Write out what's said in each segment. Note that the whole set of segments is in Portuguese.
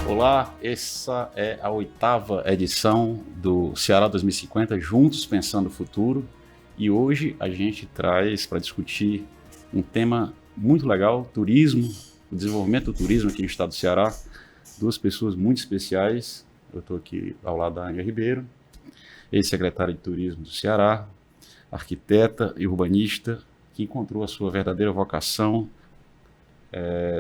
Olá, essa é a 8ª edição do Ceará 2050, Juntos Pensando o Futuro. E hoje a gente traz para discutir um tema muito legal, turismo, o desenvolvimento do turismo aqui no estado do Ceará. Duas pessoas muito especiais. Eu estou aqui ao lado da Anja Ribeiro, ex-secretária de Turismo do Ceará, arquiteta e urbanista, que encontrou a sua verdadeira vocação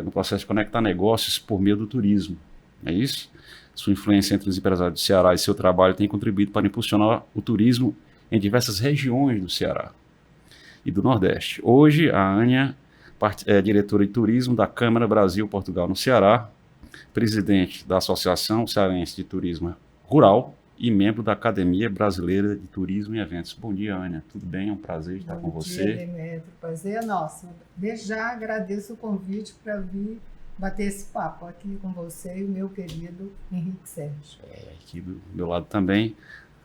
no processo de conectar negócios por meio do turismo. É isso? Sua influência entre os empresários do Ceará e seu trabalho tem contribuído para impulsionar o turismo em diversas regiões do Ceará e do Nordeste. Hoje, a Anja é diretora de turismo da Câmara Brasil-Portugal no Ceará, presidente da Associação Cearense de Turismo Rural e membro da Academia Brasileira de Turismo e Eventos. Bom dia, Anja. Tudo bem? É um prazer estar com você. Bom dia, Demetrio. Prazer é nosso. Desde já agradeço o convite para vir bater esse papo aqui com você e o meu querido Henrique Sérgio. Aqui do meu lado também,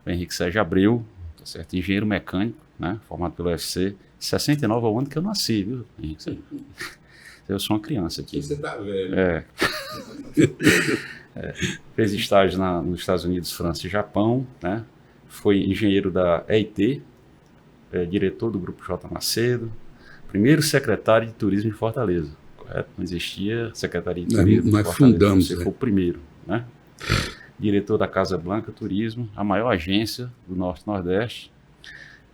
o Henrique Sérgio Abreu, tá certo? Engenheiro mecânico, né? Formado pelo UFC. 69 é o ano que eu nasci, viu, Henrique Sérgio? Eu sou uma criança aqui. Você tá velho. Fez estágio nos Estados Unidos, França e Japão, né? Foi engenheiro da EIT, diretor do Grupo J. Macedo, primeiro secretário de Turismo de Fortaleza. Correto? Não existia Secretaria de Turismo. Nós fundamos. Você foi o primeiro, né? Diretor da Casa Blanca Turismo, a maior agência do Norte-Nordeste.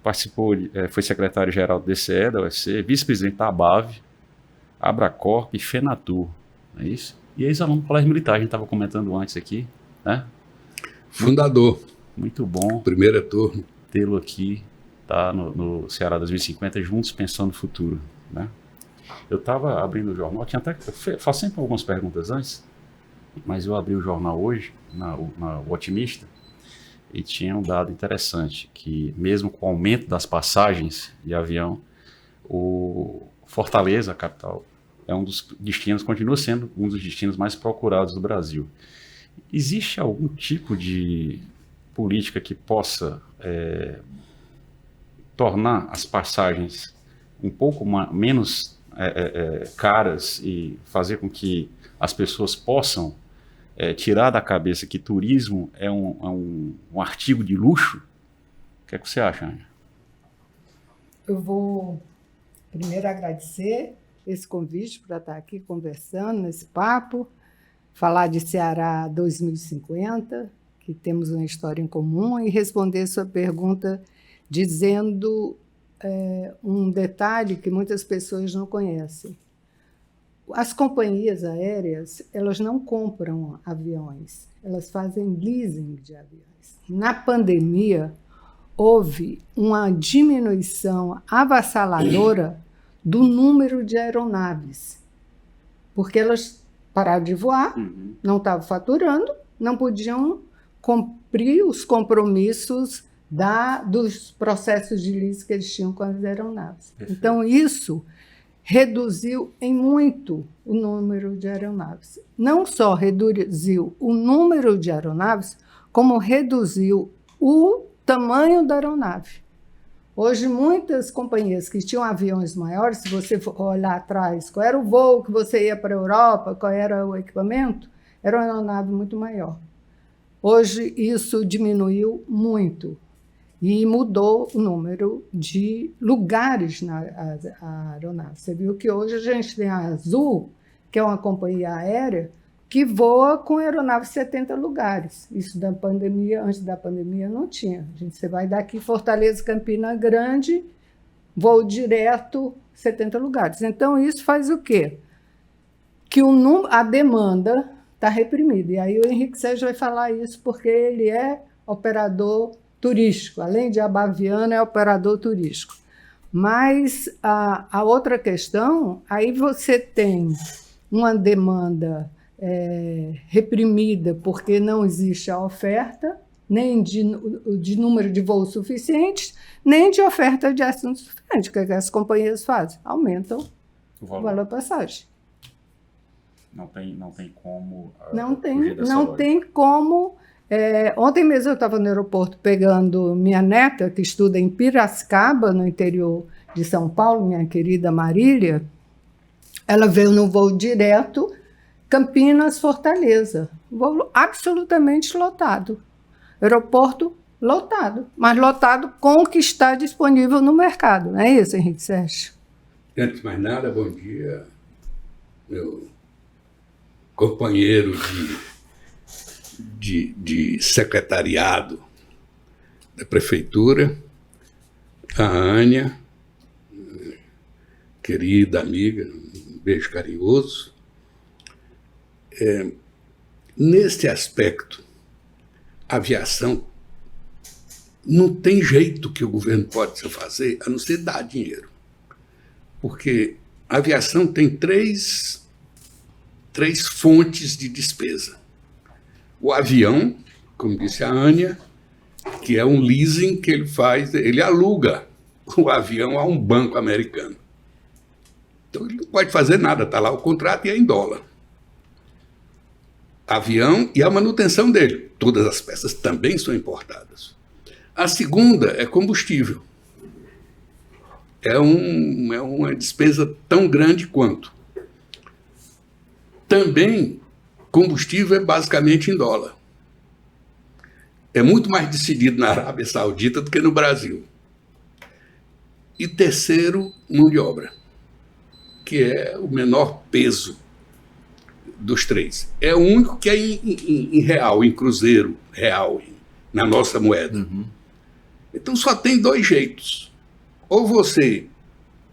Participou, foi secretário-geral do DCE, da UFC, vice-presidente da ABAV, Abracorp e FENATUR. Não é isso? E ex-aluno do Colégio Militar, a gente estava comentando antes aqui, né? Fundador. Muito bom. Primeira turma. Tê-lo aqui, tá, no Ceará 2050, Juntos Pensando no Futuro, né? Eu estava abrindo o jornal, eu faço sempre algumas perguntas antes, mas eu abri o jornal hoje, o Otimista, e tinha um dado interessante, que mesmo com o aumento das passagens de avião, o Fortaleza, a capital, é um dos destinos, continua sendo um dos destinos mais procurados do Brasil. Existe algum tipo de política que possa tornar as passagens um pouco menos caras e fazer com que as pessoas possam tirar da cabeça que turismo é um artigo de luxo? O que é que você acha, Anja? Eu vou primeiro agradecer esse convite para estar aqui conversando nesse papo, falar de Ceará 2050, que temos uma história em comum, e responder sua pergunta dizendo um detalhe que muitas pessoas não conhecem. As companhias aéreas, elas não compram aviões, elas fazem leasing de aviões. Na pandemia, houve uma diminuição avassaladora do número de aeronaves, porque elas pararam de voar, não estavam faturando, não podiam cumprir os compromissos dos processos de lease que eles tinham com as aeronaves. Perfeito. Então, isso reduziu em muito o número de aeronaves. Não só reduziu o número de aeronaves, como reduziu o tamanho da aeronave. Hoje, muitas companhias que tinham aviões maiores, se você for olhar atrás, qual era o voo que você ia para a Europa, qual era o equipamento, era uma aeronave muito maior. Hoje, isso diminuiu muito e mudou o número de lugares na aeronave. Você viu que hoje a gente tem a Azul, que é uma companhia aérea, que voa com aeronave 70 lugares. Isso da pandemia, antes da pandemia não tinha. Você vai daqui, Fortaleza, Campina Grande, voo direto, 70 lugares. Então, isso faz o quê? Que a demanda está reprimida. E aí o Henrique Sérgio vai falar isso porque ele é operador turístico. Além de abaviano, é operador turístico. Mas a outra questão, aí você tem uma demanda reprimida porque não existe a oferta, nem de número de voos suficientes, nem de oferta de assuntos suficientes. O que as companhias fazem? Aumentam o valor da passagem. Não tem como... Não tem como... ontem mesmo eu estava no aeroporto pegando minha neta, que estuda em Piracicaba, no interior de São Paulo, minha querida Marília. Ela veio no voo direto Campinas, Fortaleza. voo absolutamente lotado. Aeroporto lotado, mas lotado com o que está disponível no mercado. Não é isso, Henrique Sérgio? Antes de mais nada, bom dia, meu companheiro de secretariado da prefeitura, a Ânia, querida amiga, um beijo carinhoso. Neste aspecto, a aviação não tem jeito que o governo possa fazer a não ser dar dinheiro. Porque a aviação tem três fontes de despesa. O avião, como disse a Ânia, que é um leasing que ele faz, ele aluga o avião a um banco americano. Então ele não pode fazer nada, está lá o contrato e é em dólar. Avião e a manutenção dele. Todas as peças também são importadas. A segunda é combustível. É uma despesa tão grande quanto. Também, combustível é basicamente em dólar. É muito mais decidido na Arábia Saudita do que no Brasil. E terceiro, mão de obra, que é o menor peso dos três. É o único que é em real, em cruzeiro real, na nossa moeda. Uhum. Então só tem dois jeitos. Ou você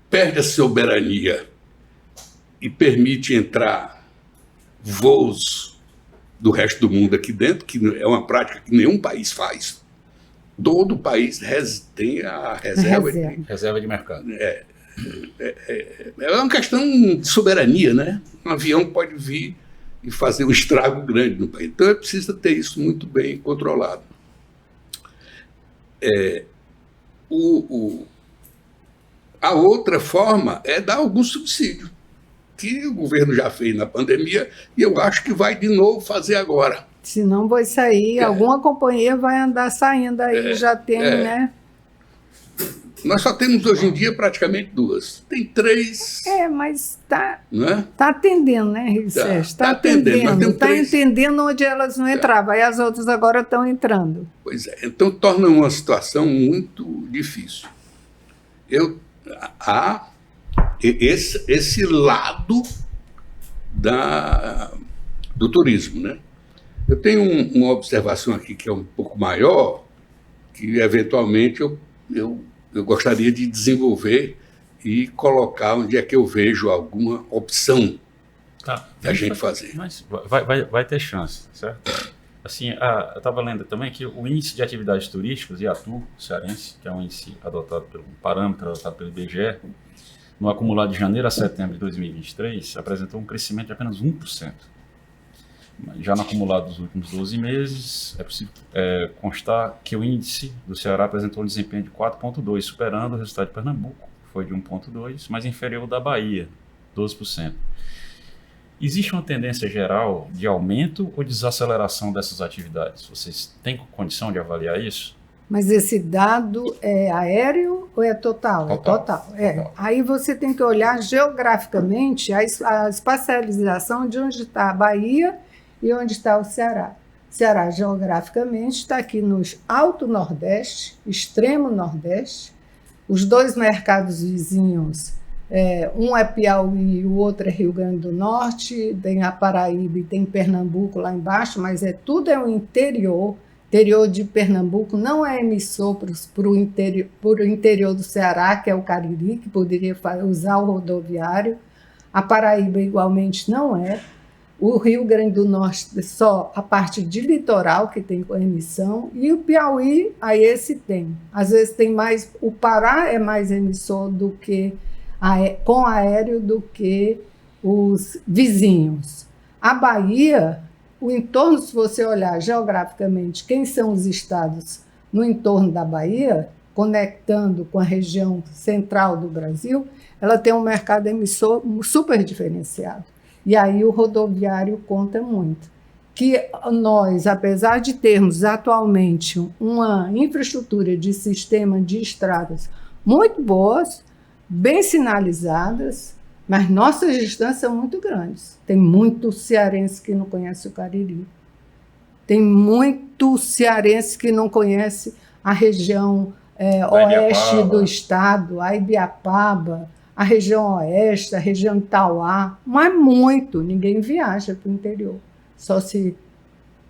perde a soberania e permite entrar voos do resto do mundo aqui dentro, que é uma prática que nenhum país faz. Todo país tem a Reserva de mercado. É uma questão de soberania, né? Um avião pode vir e fazer um estrago grande no país. Então é preciso ter isso muito bem controlado. A outra forma é dar algum subsídio, que o governo já fez na pandemia e eu acho que vai de novo fazer agora. Se não vai sair, alguma companhia vai andar saindo aí, já tem, né? Nós só temos hoje em dia praticamente duas. Tem três. Mas está Né? atendendo, né, Henrique Sérgio? Está atendendo. Está entendendo onde elas não entravam. Aí as outras agora estão entrando. Pois é. Então torna uma situação muito difícil. Há esse lado do turismo, né? Eu tenho uma observação aqui que é um pouco maior, que eventualmente eu gostaria de desenvolver e colocar onde é que eu vejo alguma opção da gente fazer. Mas vai ter chance, certo? Assim, eu estava lendo também que o índice de atividades turísticas, IATU, cearense, que é um índice adotado pelo parâmetro adotado pelo IBGE, no acumulado de janeiro a setembro de 2023, apresentou um crescimento de apenas 1%. Já no acumulado dos últimos 12 meses, é possível constar que o índice do Ceará apresentou um desempenho de 4,2%, superando o resultado de Pernambuco, que foi de 1,2%, mas inferior ao da Bahia, 12%. Existe uma tendência geral de aumento ou desaceleração dessas atividades? Vocês têm condição de avaliar isso? Mas esse dado é aéreo ou é total? Total. É total. Aí você tem que olhar geograficamente a espacialização de onde está a Bahia e onde está o Ceará. O Ceará, geograficamente, está aqui no Alto Nordeste, Extremo Nordeste. Os dois mercados vizinhos, um é Piauí e o outro é Rio Grande do Norte, tem a Paraíba e tem Pernambuco lá embaixo, mas tudo é o interior. O interior de Pernambuco não é emissor para o interior do Ceará, que é o Cariri, que poderia usar o rodoviário. A Paraíba, igualmente, não é. O Rio Grande do Norte, só a parte de litoral que tem emissão. E o Piauí, aí esse tem. Às vezes tem mais. O Pará é mais emissor do que com aéreo do que os vizinhos. A Bahia, o entorno, se você olhar geograficamente, quem são os estados no entorno da Bahia, conectando com a região central do Brasil, ela tem um mercado emissor super diferenciado. E aí o rodoviário conta muito. Que nós, apesar de termos atualmente uma infraestrutura de sistema de estradas muito boas, bem sinalizadas, mas nossas distâncias são muito grandes. Tem muito cearense que não conhece o Cariri. Tem muito cearense que não conhece a região oeste do estado, a Ibiapaba, a região oeste, a região Itauá, mas muito, ninguém viaja para o interior, só se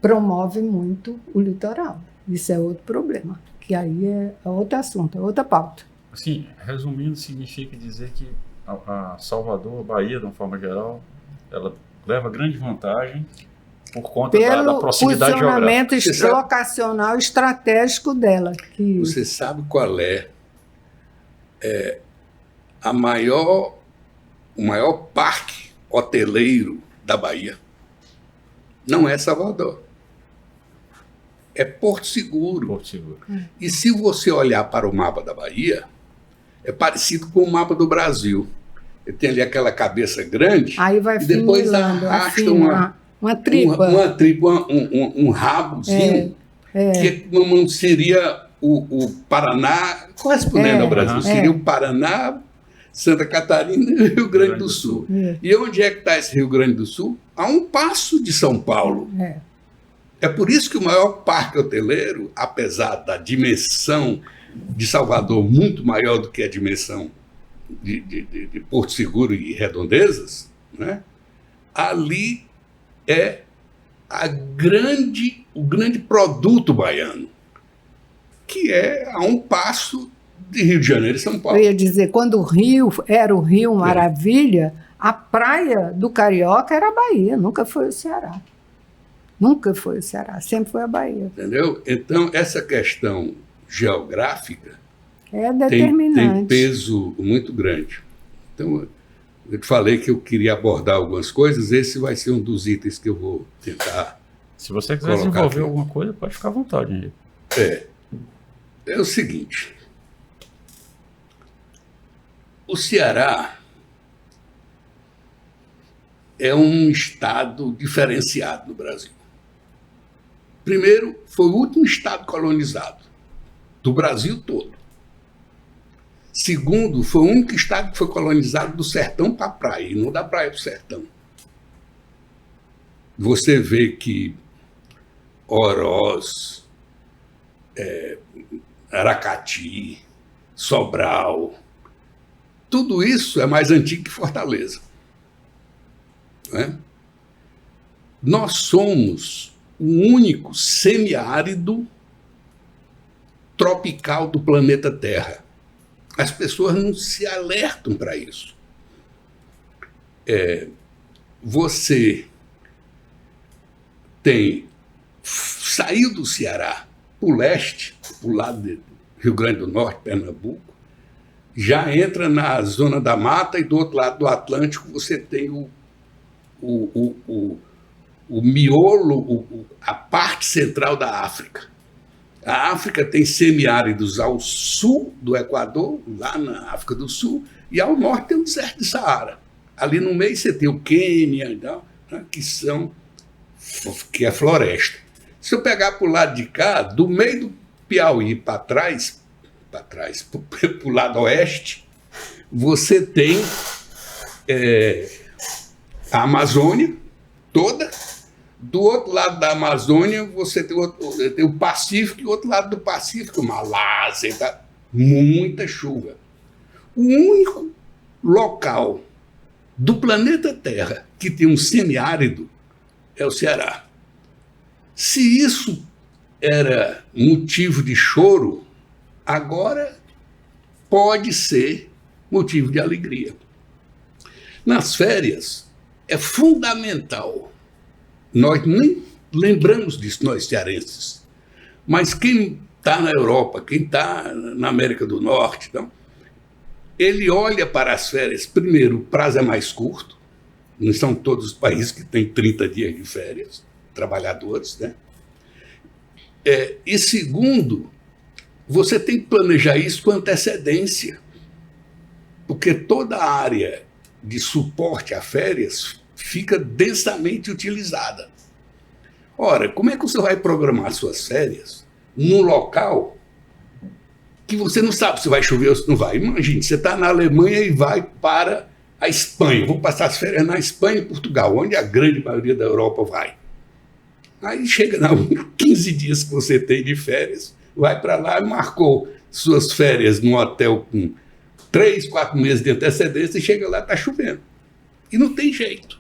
promove muito o litoral. Isso é outro problema, que aí é outro assunto, é outra pauta. Assim, resumindo, significa dizer que a Salvador, a Bahia, de uma forma geral, ela leva grande vantagem por conta da proximidade geográfica. Pelo posicionamento locacional estratégico dela. Você sabe qual é o maior parque hoteleiro da Bahia? Não é Salvador. É Porto Seguro. Porto Seguro. E se você olhar para o mapa da Bahia, é parecido com o mapa do Brasil. Ele tem ali aquela cabeça grande, aí vai e depois arrasta uma tripa, um rabozinho, que seria o Paraná, correspondendo ao Brasil, seria o Paraná, Santa Catarina e Rio Grande do Sul. E onde é que está esse Rio Grande do Sul? A um passo de São Paulo. É por isso que o maior parque hoteleiro, apesar da dimensão de Salvador muito maior do que a dimensão de Porto Seguro e Redondezas, né? Ali é o grande produto baiano, que é a um passo de Rio de Janeiro e São Paulo. Eu ia dizer, quando o Rio era o Rio Maravilha, a praia do Carioca era a Bahia, nunca foi o Ceará. Nunca foi o Ceará, sempre foi a Bahia. Entendeu? Então, essa questão geográfica é determinante. Tem peso muito grande. Então, eu te falei que eu queria abordar algumas coisas, esse vai ser um dos itens que eu vou tentar. Se você quiser desenvolver alguma coisa, pode ficar à vontade, Henrique. É o seguinte. O Ceará é um estado diferenciado no Brasil. Primeiro, foi o último estado colonizado do Brasil todo. Segundo, foi o único estado que foi colonizado do sertão para a praia, e não da praia para o sertão. Você vê que Oroz, Aracati, Sobral, tudo isso é mais antigo que Fortaleza. Não é? Nós somos o único semiárido tropical do planeta Terra. As pessoas não se alertam para isso. Você saiu do Ceará para o leste, para o lado do Rio Grande do Norte, Pernambuco, já entra na zona da mata e do outro lado do Atlântico você tem o miolo, a parte central da África. A África tem semiáridos ao sul do Equador, lá na África do Sul, e ao norte tem o deserto de Saara. Ali no meio você tem o Quênia, então, né, que é floresta. Se eu pegar para o lado de cá, do meio do Piauí para trás, para o lado oeste, você tem a Amazônia toda. Do outro lado da Amazônia, você tem o Pacífico, e o outro lado do Pacífico, Malásia, tá? Muita chuva. O único local do planeta Terra que tem um semiárido é o Ceará. Se isso era motivo de choro, agora pode ser motivo de alegria. Nas férias, é fundamental. Nós nem lembramos disso, nós cearenses. Mas quem está na Europa, quem está na América do Norte, então, ele olha para as férias. Primeiro, o prazo é mais curto. Não são todos os países que têm 30 dias de férias, trabalhadores, né? E segundo, você tem que planejar isso com antecedência. Porque toda a área de suporte a férias fica densamente utilizada. Ora, como é que você vai programar suas férias num local que você não sabe se vai chover ou se não vai? Imagine, você está na Alemanha e vai para a Espanha. Vou passar as férias na Espanha e Portugal, onde a grande maioria da Europa vai. Aí chega na 15 dias que você tem de férias, vai para lá e marcou suas férias num hotel com 3, 4 meses de antecedência e chega lá, está chovendo. E não tem jeito.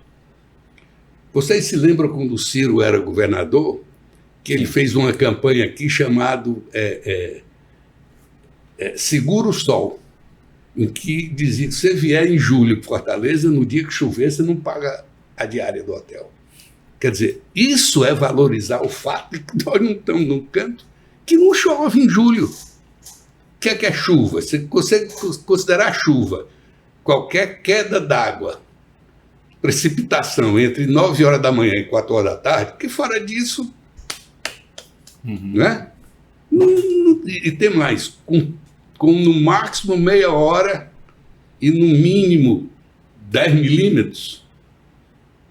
Vocês se lembram quando o Ciro era governador, que ele fez uma campanha aqui chamado Segura o Sol, em que dizia que se você vier em julho para Fortaleza, no dia que chover, você não paga a diária do hotel. Quer dizer, isso é valorizar o fato de que nós não estamos num canto que não chove em julho. O que é chuva? Se você considerar chuva qualquer queda d'água, precipitação entre 9 horas da manhã e 4 horas da tarde, porque fora disso, né? E tem mais, com no máximo meia hora e no mínimo 10 milímetros,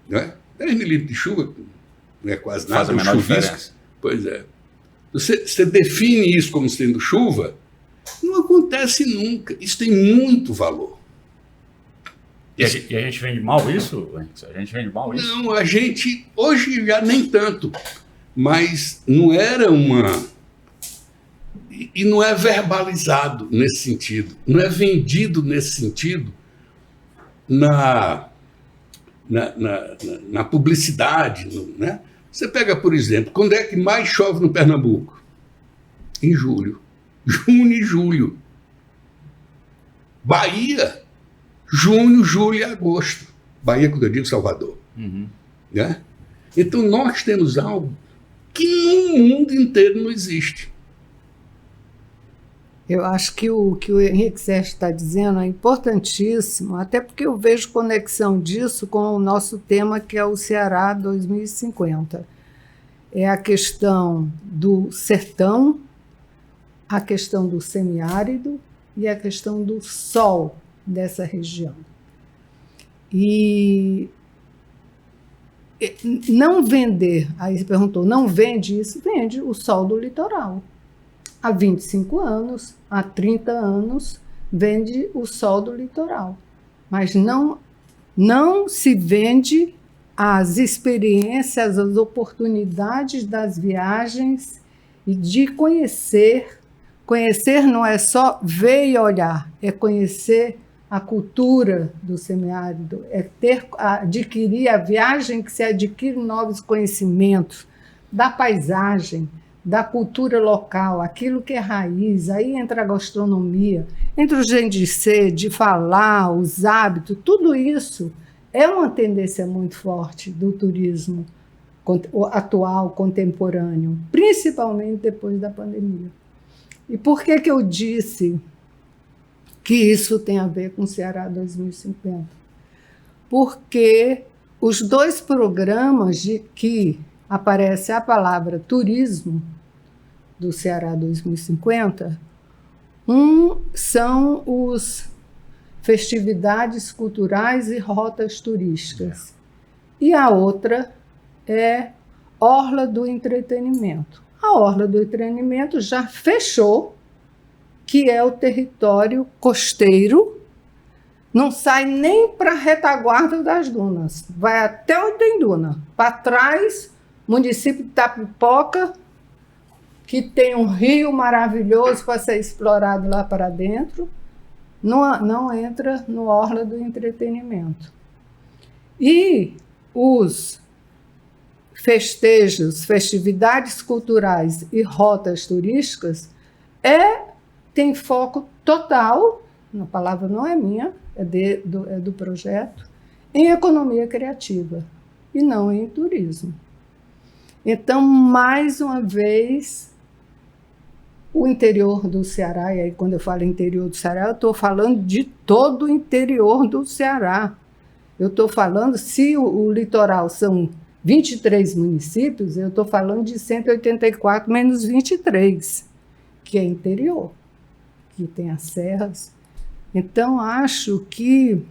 né? 10 milímetros de chuva não é quase nada. Faz a menor diferença. Pois é. Você define isso como sendo chuva, não acontece nunca. Isso tem muito valor. E a gente vende mal isso? A gente vende mal isso? Não, a gente, hoje já nem tanto, mas não era uma... E não é verbalizado nesse sentido, não é vendido nesse sentido na publicidade, né? Você pega, por exemplo, quando é que mais chove no Pernambuco? Em julho. Junho e julho. Bahia, junho, julho e agosto. Bahia, quando eu digo Salvador. Né? Então, nós temos algo que no mundo inteiro não existe. Eu acho que o Henrique Sérgio está dizendo é importantíssimo, até porque eu vejo conexão disso com o nosso tema, que é o Ceará 2050. É a questão do sertão, a questão do semiárido e a questão do sol dessa região. E não vender, aí você perguntou, não vende isso? Vende o sol do litoral. Há 25 anos, há 30 anos, vende o sol do litoral. Mas não se vende as experiências, as oportunidades das viagens e de conhecer. Conhecer não é só ver e olhar, é conhecer a cultura do semiárido, é adquirir a viagem que se adquire novos conhecimentos da paisagem, da cultura local, aquilo que é raiz, aí entra a gastronomia, entra o jeito de ser, de falar, os hábitos, tudo isso é uma tendência muito forte do turismo atual, contemporâneo, principalmente depois da pandemia. E por que eu disse que isso tem a ver com o Ceará 2050? Porque os dois programas de que aparece a palavra turismo do Ceará 2050, são os festividades culturais e rotas turísticas. E a outra é Orla do Entretenimento. A Orla do Entretenimento já fechou, que é o território costeiro, não sai nem para a retaguarda das dunas, vai até onde tem duna. Para trás, município de Itapipoca, que tem um rio maravilhoso para ser explorado lá para dentro, não entra no Orla do Entretenimento. E os festejos, festividades culturais e rotas turísticas tem foco total, a palavra não é minha, é do projeto, em economia criativa e não em turismo. Então, mais uma vez, o interior do Ceará, e aí quando eu falo interior do Ceará, eu estou falando de todo o interior do Ceará. Eu estou falando, se o litoral são 23 municípios, eu estou falando de 184 menos 23, que é interior, que tem as serras. Então, acho que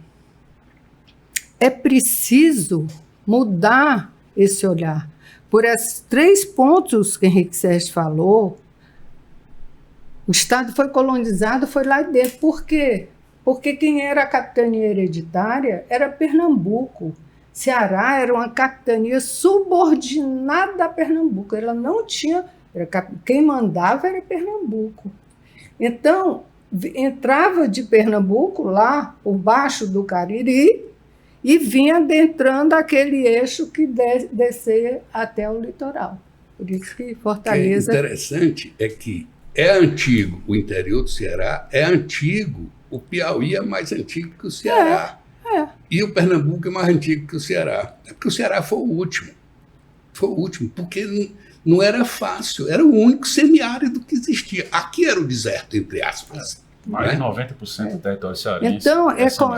é preciso mudar esse olhar. Por esses 3 pontos que Henrique Sérgio falou, o Estado foi colonizado, foi lá dentro. Por quê? Porque quem era a capitania hereditária era Pernambuco. Ceará era uma capitania subordinada a Pernambuco. Ela não tinha... Quem mandava era Pernambuco. Então, entrava de Pernambuco, lá por baixo do Cariri, e vinha adentrando aquele eixo que descia até o litoral. Por isso que Fortaleza... O que é interessante é que é antigo o interior do Ceará, é antigo, o Piauí é mais antigo que o Ceará. E o Pernambuco é mais antigo que o Ceará. É porque o Ceará foi o último. Foi o último, porque não era fácil, era o único semiárido que existia. Aqui era o deserto, entre aspas. Mais de 90% do território cearense. Então,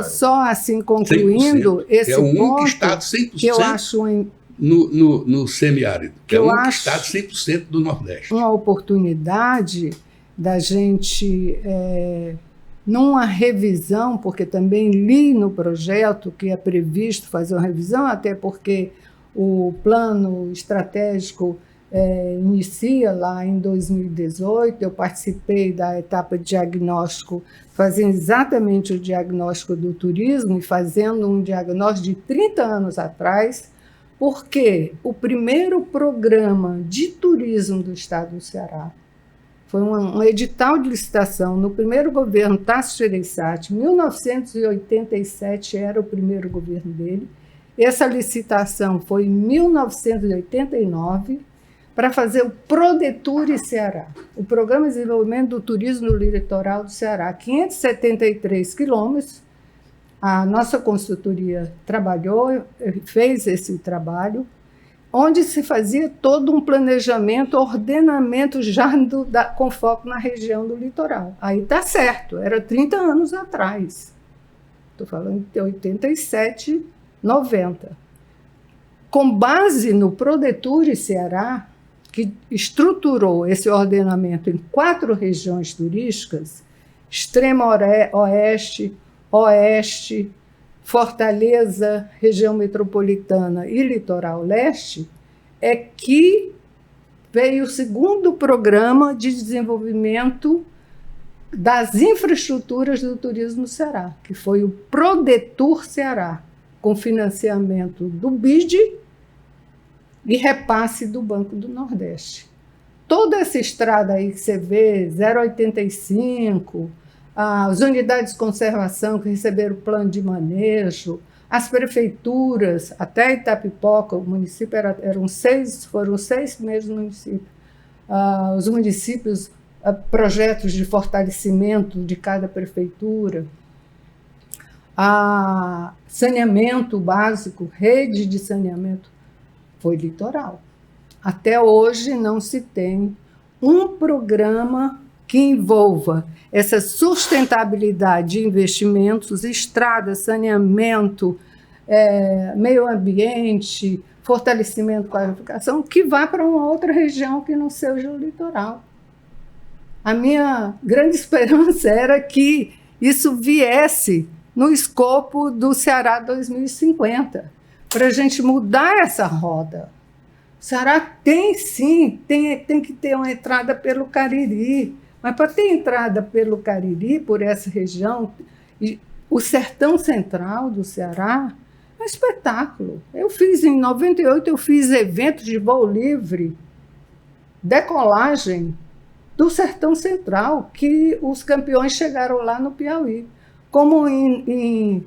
só assim concluindo 100%. esse é o único ponto estado 100% que eu acho no semiárido. Que é o eu único acho estado 100% do Nordeste. Uma oportunidade da gente, numa revisão, porque também li no projeto que é previsto fazer uma revisão, até porque o plano estratégico inicia lá em 2018, eu participei da etapa de diagnóstico, fazendo exatamente o diagnóstico do turismo e fazendo um diagnóstico de 30 anos atrás, porque o primeiro programa de turismo do estado do Ceará foi um edital de licitação no primeiro governo Tasso Gereissati, 1987 era o primeiro governo dele. Essa licitação foi em 1989 para fazer o ProDetour Ceará, o Programa de Desenvolvimento do Turismo no Litoral do Ceará, 573 quilômetros. A nossa consultoria trabalhou, fez esse trabalho, onde se fazia todo um planejamento, ordenamento já com foco na região do litoral. Aí está certo, era 30 anos atrás. Estou falando de 87, 90. Com base no ProDetour Ceará, que estruturou esse ordenamento em 4 regiões turísticas, Extremo Oeste, Oeste, Fortaleza, região metropolitana e litoral leste, é que veio o segundo programa de desenvolvimento das infraestruturas do turismo no Ceará, que foi o ProDetour Ceará, com financiamento do BID e repasse do Banco do Nordeste. Toda essa estrada aí que você vê, 085, as unidades de conservação que receberam o plano de manejo, as prefeituras, até Itapipoca, o município foram 6 primeiros municípios. Os municípios, projetos de fortalecimento de cada prefeitura, saneamento básico, rede de saneamento, foi litoral. Até hoje não se tem um programa que envolva essa sustentabilidade de investimentos, estradas, saneamento, meio ambiente, fortalecimento, qualificação, que vá para uma outra região que não seja o litoral. A minha grande esperança era que isso viesse no escopo do Ceará 2050, para a gente mudar essa roda. O Ceará tem que ter uma entrada pelo Cariri, mas para ter entrada pelo Cariri, por essa região, o sertão central do Ceará é um espetáculo. Em 98, eu fiz eventos de voo livre, decolagem do sertão central, que os campeões chegaram lá no Piauí. Como em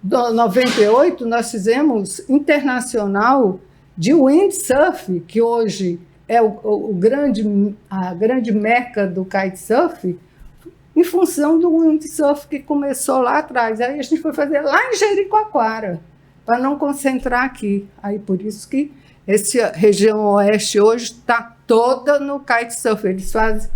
98, nós fizemos internacional de windsurf, que hoje é a grande meca do kitesurf, em função do windsurf que começou lá atrás. Aí a gente foi fazer lá em Jericoacoara, para não concentrar aqui. Aí por isso que essa região oeste hoje está toda no kitesurf. Eles fazem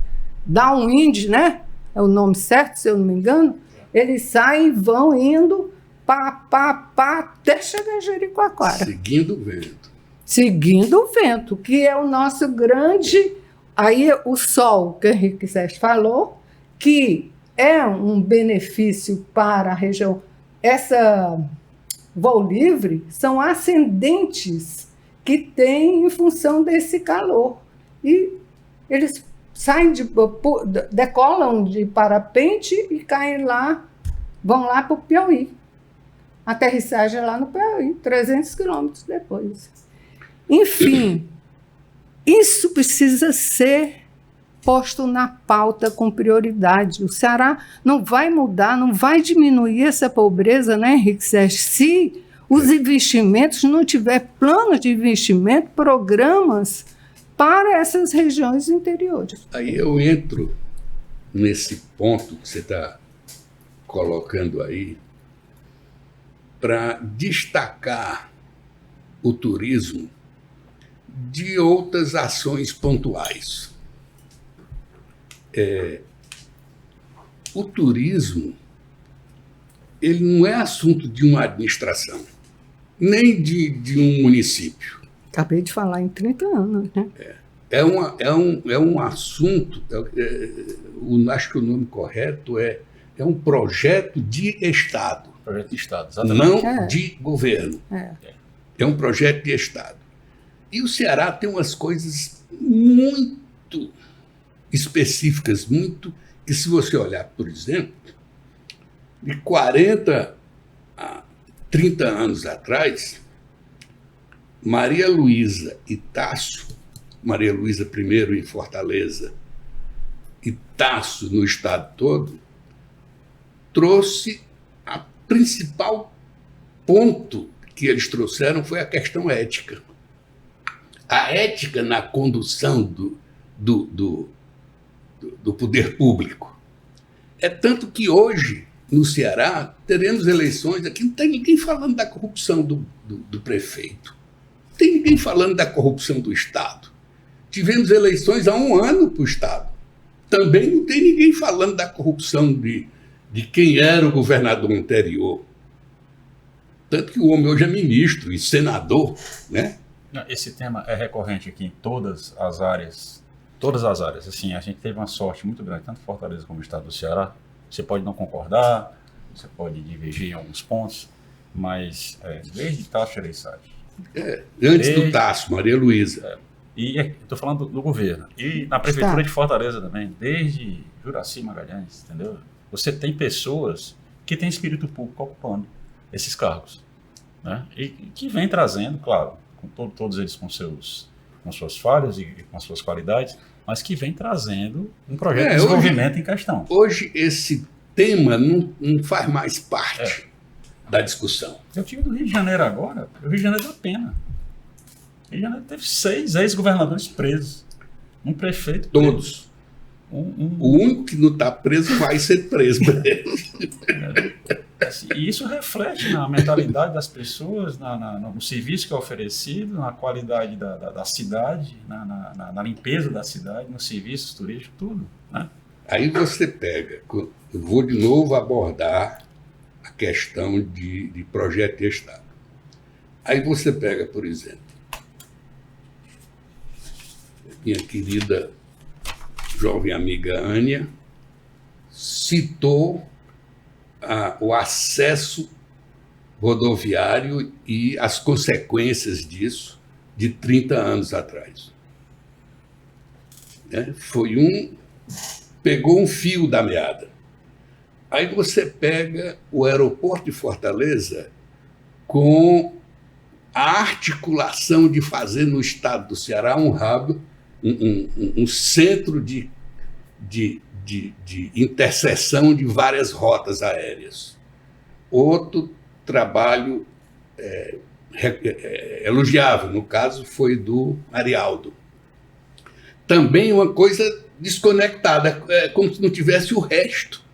downwind, né? É o nome certo, se eu não me engano. Eles saem, vão indo, até chegar em Jericoacoara. Seguindo o vento. Seguindo o vento, que é o nosso grande... Aí o sol, que o Henrique Sérgio falou, que é um benefício para a região. Essa voo livre são ascendentes que tem em função desse calor. E eles saem decolam de parapente e caem lá, vão lá para o Piauí. aterrissagem lá no Piauí, 300 quilômetros depois. Enfim, isso precisa ser posto na pauta com prioridade. O Ceará não vai mudar, não vai diminuir essa pobreza, né, Henrique Sérgio, se os investimentos não tiver planos de investimento, programas para essas regiões interiores. Aí eu entro nesse ponto que você está colocando aí para destacar o turismo de outras ações pontuais. O turismo, ele não é assunto de uma administração, nem de um município. Acabei de falar em 30 anos, né? É um assunto, acho que o nome correto é um projeto de Estado. Projeto de Estado, exatamente. Não de governo. É um projeto de Estado. E o Ceará tem umas coisas muito específicas, que se você olhar, por exemplo, de 40 a 30 anos atrás, Maria Luísa e Tasso, Maria Luísa primeiro em Fortaleza e Tasso no estado todo, trouxe a principal ponto que eles trouxeram foi a questão ética. A ética na condução do poder público. É tanto que hoje, no Ceará, teremos eleições, aqui não tem ninguém falando da corrupção do prefeito, não tem ninguém falando da corrupção do Estado. Tivemos eleições há 1 ano para o Estado. Também não tem ninguém falando da corrupção de quem era o governador anterior. Tanto que o homem hoje é ministro e senador, né? Esse tema é recorrente aqui em todas as áreas. Todas as áreas. Assim, a gente teve uma sorte muito grande, tanto Fortaleza como o estado do Ceará. Você pode não concordar, você pode divergir em alguns pontos, mas desde Tasso Gereissati. Antes do Tasso, Maria Luísa. E estou falando do governo. E na prefeitura de Fortaleza também, desde Juraci Magalhães, entendeu? Você tem pessoas que têm espírito público ocupando esses cargos, né? E que vem trazendo, claro, todos eles com suas falhas e com suas qualidades, mas que vem trazendo um projeto de desenvolvimento hoje, em questão. Hoje esse tema não faz mais parte da discussão. Eu tive do Rio de Janeiro agora, o Rio de Janeiro deu pena. O Rio de Janeiro teve 6 ex-governadores presos, um prefeito Todos. O único que não está preso vai ser preso. E isso reflete na mentalidade das pessoas, no serviço que é oferecido, na qualidade da cidade, na limpeza da cidade, nos serviços turísticos, tudo, né? Aí você pega, eu vou de novo abordar a questão de projeto de Estado. Aí você pega, por exemplo, minha querida jovem amiga Ânia citou o acesso rodoviário e as consequências disso de 30 anos atrás. Pegou um fio da meada. Aí você pega o aeroporto de Fortaleza com a articulação de fazer no estado do Ceará um hub, um centro de interseção de várias rotas aéreas. Outro trabalho elogiável, no caso, foi do Arialdo. Também uma coisa desconectada, como se não tivesse o resto.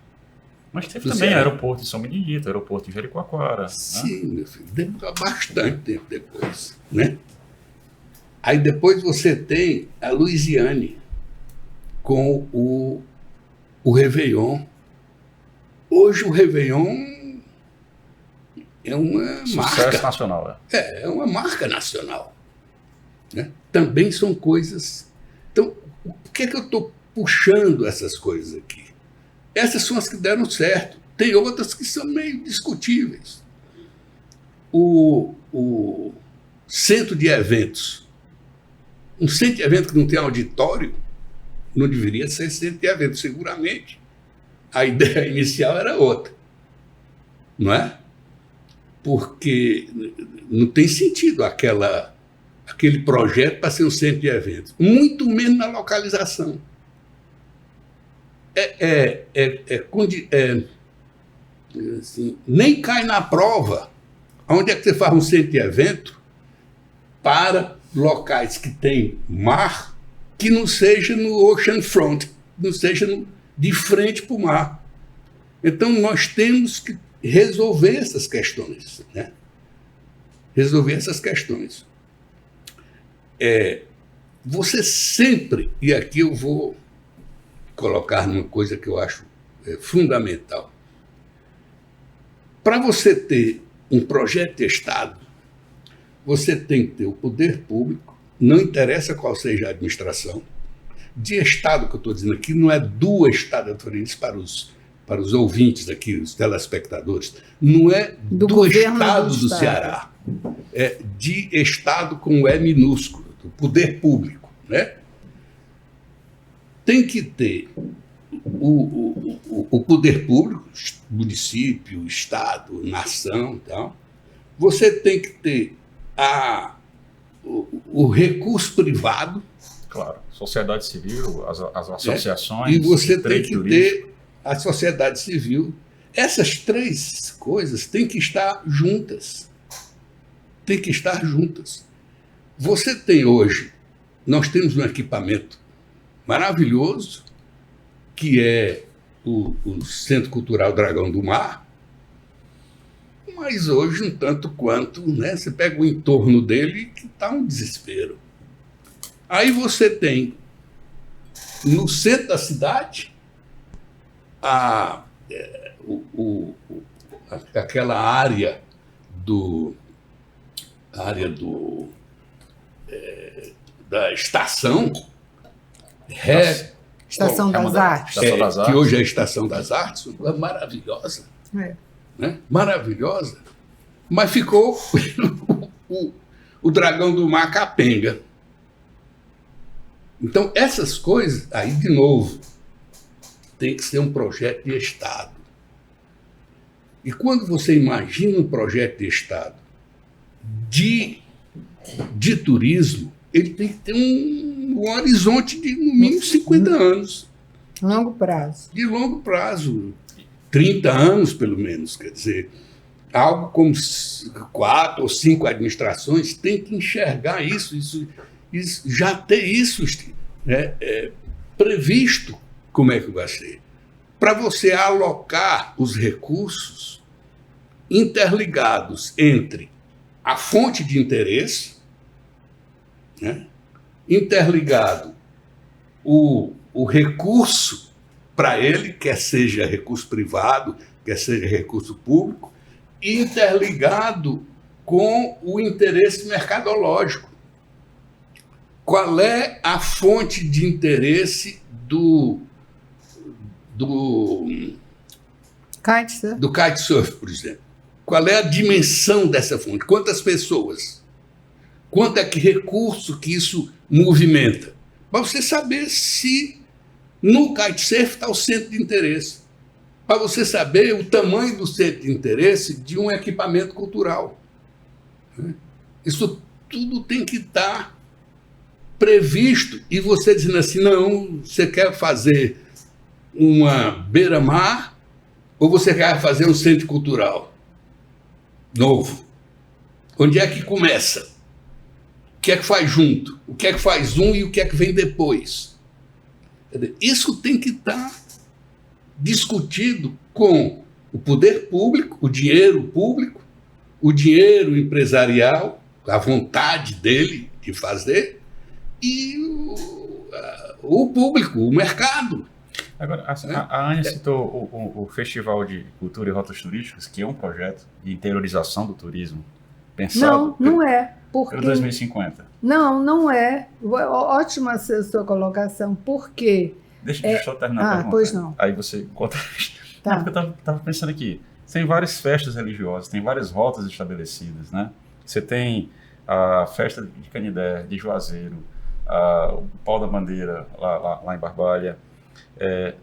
Mas teve também aeroporto em São Benedito, aeroporto em Jericoacoara. Sim, né? Meu filho, bastante tempo depois, né? Aí depois você tem a Luisiane com o Réveillon. Hoje o Réveillon é uma marca nacional. É uma marca nacional, né? Também são coisas. Então, por que eu estou puxando essas coisas aqui? Essas são as que deram certo. Tem outras que são meio discutíveis. O centro de eventos. Um centro de evento que não tem auditório não deveria ser centro de evento, seguramente. A ideia inicial era outra, não é? porque não tem sentido aquele projeto para ser um centro de eventos, muito menos na localização. Assim, nem cai na prova onde é que você faz um centro de evento para locais que tem mar, que não seja no ocean front, não seja de frente para o mar. Então nós temos que resolver essas questões, né? Resolver essas questões. Você sempre, e aqui eu vou colocar numa coisa que eu acho fundamental, para você ter um projeto de Estado, você tem que ter o poder público, não interessa qual seja a administração, de Estado que eu estou dizendo aqui, não é do Estado, eu estou falando isso para os ouvintes aqui, os telespectadores, não é do Estado do Ceará, é de Estado com E minúsculo, do poder público, né? Tem que ter o poder público, município, Estado, nação, tal. Você tem que ter o recurso privado. Claro, sociedade civil, as associações. E você tem que ter a sociedade civil. Essas três coisas têm que estar juntas. Tem que estar juntas. Você tem hoje, nós temos um equipamento maravilhoso, que é o Centro Cultural Dragão do Mar, mas hoje um tanto quanto, né? Você pega o entorno dele que está um desespero. Aí você tem, no centro da cidade, aquela área da estação, Estação das Artes. Que hoje é a Estação das Artes, maravilhosa. Né? Maravilhosa. Mas ficou o Dragão do Mar capenga. Então, essas coisas, aí de novo, tem que ser um projeto de Estado. E quando você imagina um projeto de Estado de turismo, ele tem que ter um horizonte de, no mínimo, 50 anos. Longo prazo. De longo prazo. 30 anos, pelo menos. Quer dizer, algo como 4 ou 5 administrações tem que enxergar isso já ter isso, né, previsto como é que vai ser. Para você alocar os recursos interligados entre a fonte de interesse, né, interligado o recurso para ele, quer seja recurso privado, quer seja recurso público, interligado com o interesse mercadológico. Qual é a fonte de interesse do kitesurf, por exemplo? Qual é a dimensão dessa fonte? Quantas pessoas? Quanto é que recurso que isso movimenta? Para você saber se no kitesurf está o centro de interesse. Para você saber o tamanho do centro de interesse de um equipamento cultural. Isso tudo tem que estar previsto. E você dizendo assim, não, você quer fazer uma beira-mar ou você quer fazer um centro cultural novo? Onde é que começa? O que é que faz junto? O que é que faz um e o que é que vem depois? Isso tem que estar discutido com o poder público, o dinheiro público, o dinheiro empresarial, a vontade dele de fazer, e o público, o mercado. Agora, a Ania citou o Festival de Cultura e Rotas Turísticas, que é um projeto de interiorização do turismo pensado não é. Porque... pelo 2050. Não é. Ótima a sua colocação, porque... Deixa eu só terminar a pergunta. Pois não. Aí você conta. Tá. Não, porque eu estava pensando aqui. Tem várias festas religiosas, tem várias rotas estabelecidas, né? Você tem a festa de Canidé, de Juazeiro, o Pau da Bandeira, lá em Barbalha.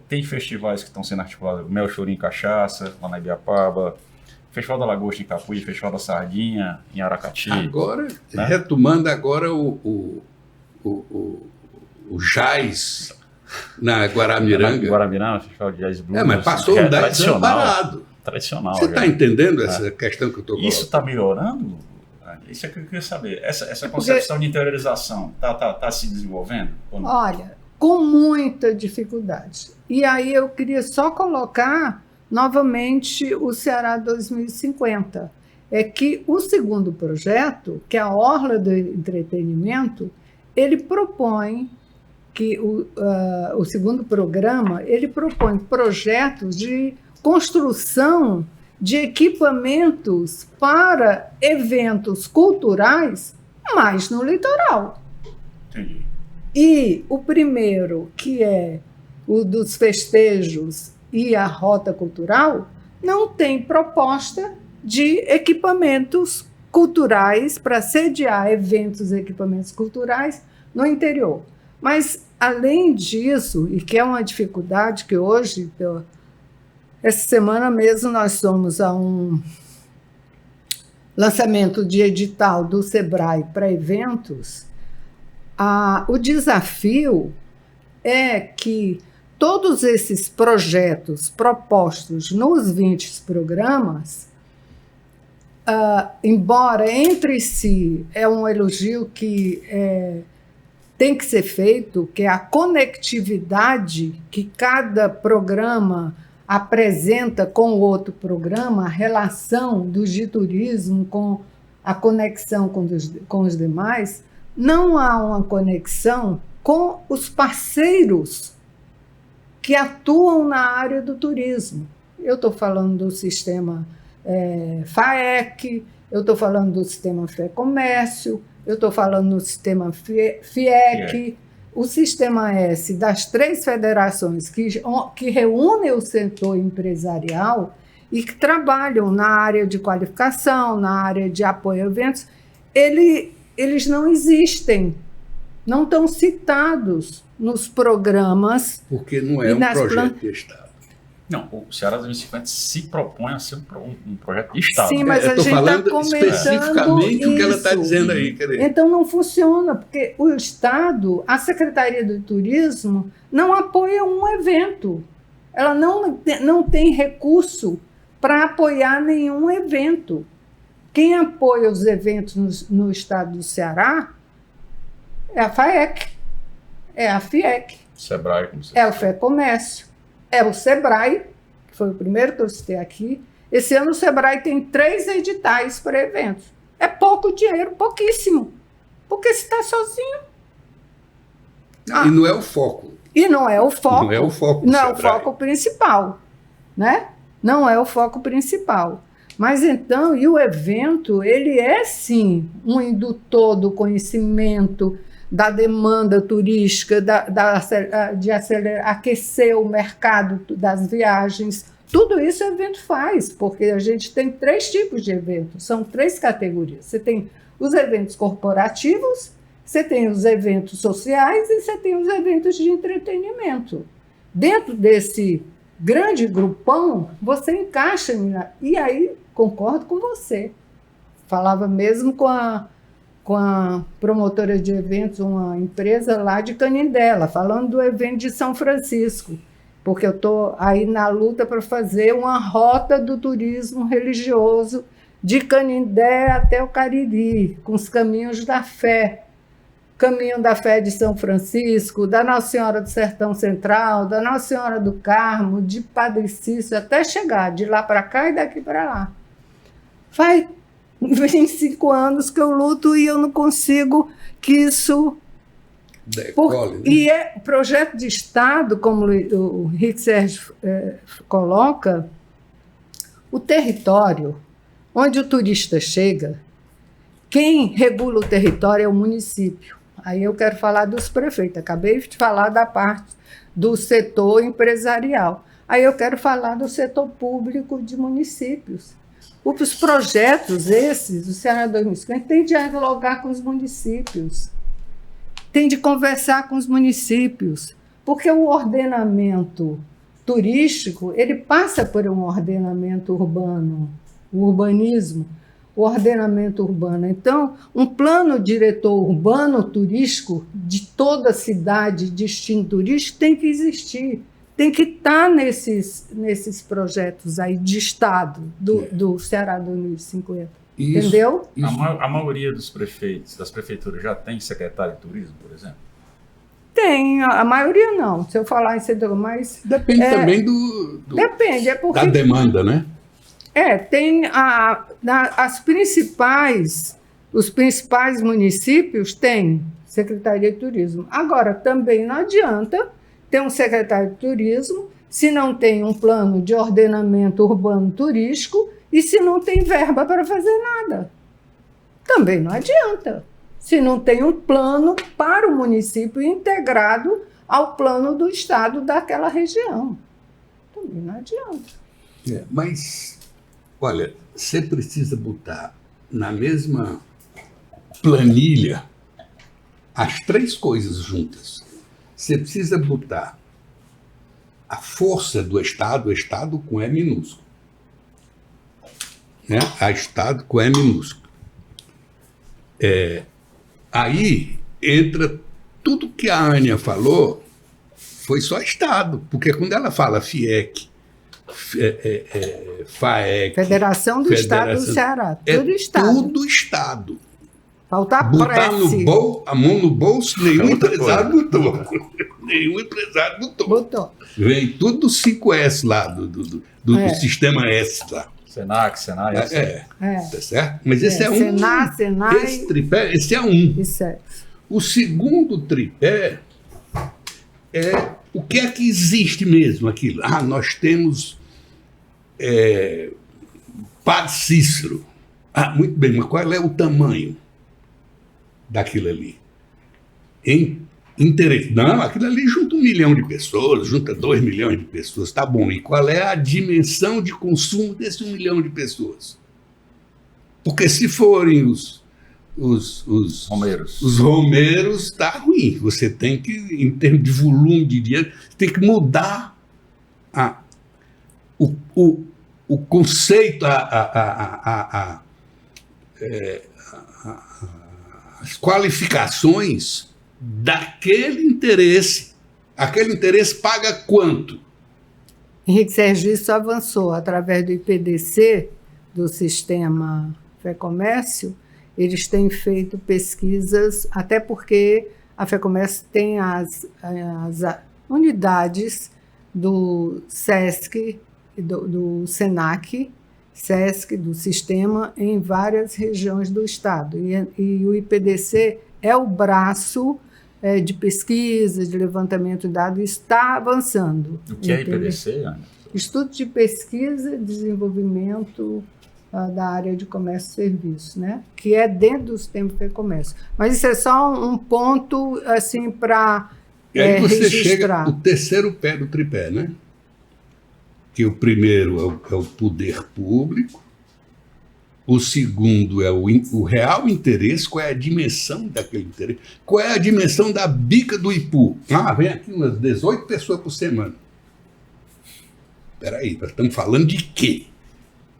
Tem festivais que estão sendo articulados, Mel Chorinho Cachaça, lá na Ibiapaba. Festival da Lagosta em Capuí, Festival da Sardinha em Aracati. Agora, né? retomando agora o jazz na Guaramiranga. Guaramiranga, Festival de Jazz Blues. Mas passou 10 anos parado. Tradicional. Você está entendendo essa questão que eu estou colocando? Isso está melhorando? Isso é que eu queria saber. Essa concepção de interiorização está se desenvolvendo? Olha, com muita dificuldade. E aí eu queria só colocar novamente o Ceará 2050. É que o segundo projeto, que é a Orla do Entretenimento, ele propõe que o segundo programa, ele propõe projetos de construção de equipamentos para eventos culturais, mas no litoral. Entendi. E o primeiro, que é o dos festejos e a rota cultural, não tem proposta de equipamentos culturais para sediar eventos e equipamentos culturais no interior. Mas, além disso, e que é uma dificuldade que hoje, essa semana mesmo, nós somos a um lançamento de edital do Sebrae para eventos, o desafio é que todos esses projetos propostos nos 20 programas, embora entre si é um elogio que tem que ser feito, que é a conectividade que cada programa apresenta com o outro programa, a relação dos de turismo com a conexão com os demais, não há uma conexão com os parceiros que atuam na área do turismo. Eu estou falando do sistema FAEC, eu estou falando do sistema FEComércio, eu estou falando do sistema FIEC, o sistema S das 3 federações que reúnem o setor empresarial e que trabalham na área de qualificação, na área de apoio a eventos, eles não existem, não estão citados nos programas. Porque não é um projeto de Estado. Não, o Ceará 2050 se propõe a ser um projeto de Estado. Sim, mas a gente está comentando especificamente o que ela está dizendo aí. Então não funciona, porque o Estado, a Secretaria do Turismo, não apoia um evento. Ela não tem recurso para apoiar nenhum evento. Quem apoia os eventos no estado do Ceará é a FAEC, é a FIEC, Sebrae, como você é o FEComércio, é o Sebrae, que foi o primeiro que eu citei aqui. Esse ano o Sebrae tem 3 editais para eventos. É pouco dinheiro, pouquíssimo, porque se está sozinho. E não é o foco. E não é o foco. Não é o foco. Não é o foco principal, né? Não é o foco principal. Mas então, e o evento, ele é sim um indutor do conhecimento, da demanda turística, de aquecer o mercado das viagens. Tudo isso o evento faz, porque a gente tem 3 tipos de eventos, são 3 categorias. Você tem os eventos corporativos, você tem os eventos sociais e você tem os eventos de entretenimento. Dentro desse grande grupão, você encaixa, e aí concordo com você. Falava mesmo com a promotora de eventos, uma empresa lá de Canindé, falando do evento de São Francisco, porque eu estou aí na luta para fazer uma rota do turismo religioso de Canindé até o Cariri, com os caminhos da fé. Caminho da Fé de São Francisco, da Nossa Senhora do Sertão Central, da Nossa Senhora do Carmo, de Padre Cícero, até chegar de lá para cá e daqui para lá. Faz 25 anos que eu luto e eu não consigo que isso... Decole, né? E é projeto de Estado, como o Rick Sérgio coloca, o território onde o turista chega, quem regula o território é o município. Aí eu quero falar dos prefeitos, acabei de falar da parte do setor empresarial. Aí eu quero falar do setor público de municípios. Os projetos esses, do Ceará 2050, tem de dialogar com os municípios, tem de conversar com os municípios, porque o ordenamento turístico, ele passa por um ordenamento urbano. o urbanismo, o ordenamento urbano. Então, um plano diretor urbano turístico de toda a cidade, destino turístico, tem que existir, tem que estar nesses projetos aí de Estado do Ceará 2050. Isso, entendeu? A maioria dos prefeitos, das prefeituras, já tem secretário de turismo, por exemplo? Tem, a maioria não. Se eu falar em setor, mas... Depende também Depende, é porque... da demanda, né? Tem os principais municípios têm Secretaria de Turismo. Agora, também não adianta ter um secretário de turismo se não tem um plano de ordenamento urbano turístico e se não tem verba para fazer nada. Também não adianta. Se não tem um plano para o município integrado ao plano do Estado daquela região. Também não adianta. Mas, olha, você precisa botar na mesma planilha as três coisas juntas. Você precisa botar a força do Estado, o Estado com E minúsculo. Né? A Estado com E minúsculo. Aí entra tudo que a Ania falou, foi só Estado, porque quando ela fala FIEC, FAEC... Federação do Estado do Ceará, tudo Estado. Tudo Estado. Falta a Botar prece. a mão no bolso, nenhum empresário botou. Nenhum empresário botou. Vem tudo do 5S lá, do sistema S lá. Senac, Senai. Tá certo? Mas esse é um. Senai. Esse tripé, esse é um. Isso é. O segundo tripé é o que é que existe mesmo aquilo. Nós temos Padre Cícero. Muito bem, mas qual é o tamanho daquilo ali? Não, aquilo ali junta 1 milhão de pessoas, junta 2 milhões de pessoas, tá bom. E qual é a dimensão de consumo desse 1 milhão de pessoas? Porque se forem os romeiros, tá ruim. Você tem que, em termos de volume de dinheiro, tem que mudar o conceito, as qualificações daquele interesse. Aquele interesse paga quanto? Henrique Sérgio isso avançou através do IPDC, do sistema FEComércio. Eles têm feito pesquisas, até porque a FEComércio tem as unidades do SESC, do SENAC, SESC, do sistema, em várias regiões do Estado. E o IPDC é o braço de pesquisa, de levantamento de dados, está avançando. O que é IPDC, Ana? Estudo de Pesquisa e Desenvolvimento da área de comércio e serviços, né? Que é dentro do sistema de comércio. Mas isso é só um ponto assim, para você registrar. Chega o terceiro pé do tripé, né? Que o primeiro é o poder público, o segundo é o real interesse. Qual é a dimensão daquele interesse? Qual é a dimensão da bica do Ipu? Vem aqui umas 18 pessoas por semana. Espera aí, nós estamos falando de quê?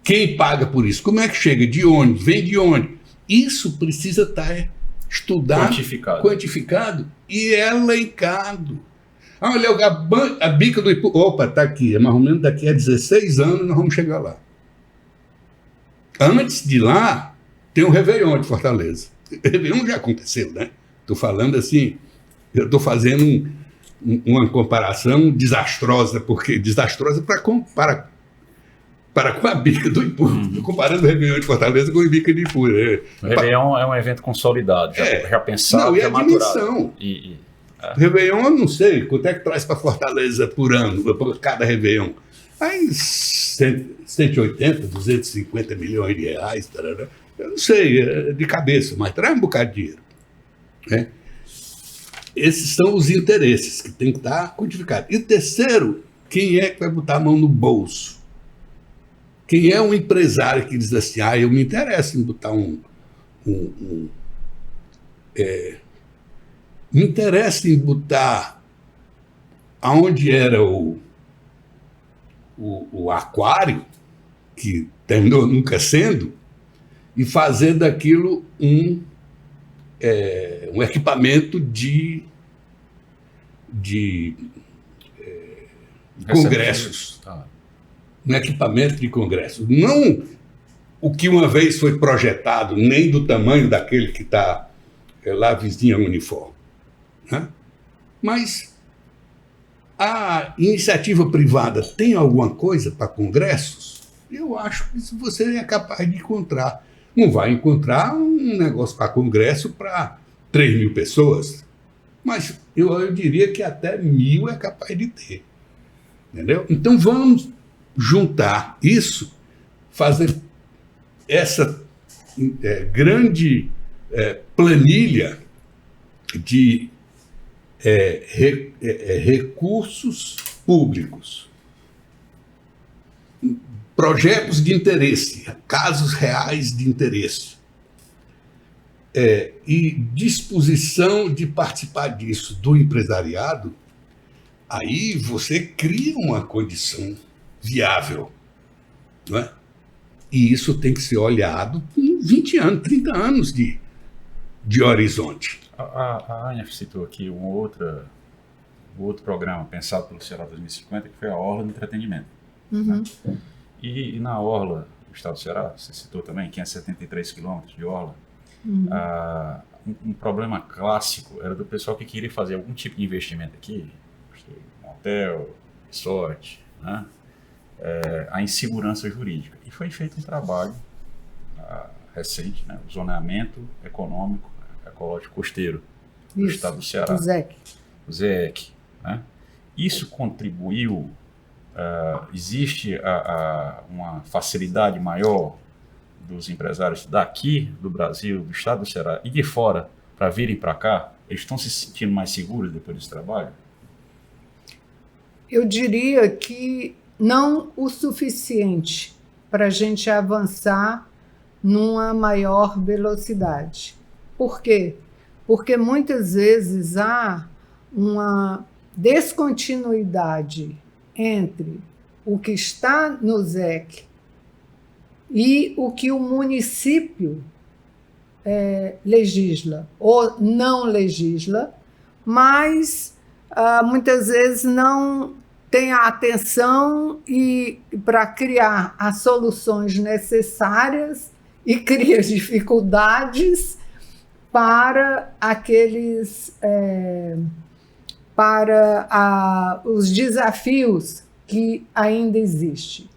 Quem paga por isso? Como é que chega? De onde? Vem de onde? Isso precisa estar estudado, quantificado e elencado. Olha, a bica do Ipu. Opa, está aqui. É mais ou menos daqui a 16 anos nós vamos chegar lá. Antes de lá, tem o Réveillon de Fortaleza. O Réveillon já aconteceu, né? Estou falando assim, eu estou fazendo uma comparação desastrosa, porque desastrosa para com a bica do Ipu. Estou comparando o Réveillon de Fortaleza com a bica de Ipu. O Réveillon é um evento consolidado, já pensado, já maturado. O Réveillon, eu não sei quanto é que traz para Fortaleza por ano, por cada Réveillon. Aí 180, 250 milhões de reais, tarará. Eu não sei, de cabeça, mas traz um bocado de dinheiro. Né? Esses são os interesses que tem que estar quantificados. E o terceiro, quem é que vai botar a mão no bolso? Quem é um empresário que diz assim, eu me interesso em botar me interessa em botar aonde era o aquário, que terminou nunca sendo, e fazer daquilo um equipamento de congressos. Um equipamento de congressos. Não o que uma vez foi projetado, nem do tamanho daquele que está lá vizinho ao Unifor. Né? Mas a iniciativa privada tem alguma coisa para congressos? Eu acho que isso você é capaz de encontrar. Não vai encontrar um negócio para congresso para 3.000 pessoas, mas eu diria que até 1.000 é capaz de ter. Entendeu? Então vamos juntar isso, fazer essa grande planilha de recursos públicos, projetos de interesse, casos reais de interesse, e disposição de participar disso do empresariado. Aí você cria uma condição viável, não é? E isso tem que ser olhado com 20 anos, 30 anos de horizonte. A Ania citou aqui um outro programa pensado pelo Ceará 2050, que foi a Orla do Entretenimento. Uhum. Né? E na Orla do Estado do Ceará, você citou também, 573 quilômetros de Orla, um problema clássico era do pessoal que queria fazer algum tipo de investimento aqui, um hotel, resort, né? A insegurança jurídica. E foi feito um trabalho recente, né? O zoneamento econômico, ecológico costeiro do Estado do Ceará. O ZEC. Né? Isso contribuiu, existe uma facilidade maior dos empresários daqui do Brasil, do Estado do Ceará e de fora para virem para cá? Eles estão se sentindo mais seguros depois desse trabalho? Eu diria que não o suficiente para a gente avançar numa maior velocidade. Por quê? Porque muitas vezes há uma descontinuidade entre o que está no ZEC e o que o município legisla ou não legisla, mas muitas vezes não tem a atenção para criar as soluções necessárias e cria dificuldades para os desafios que ainda existem.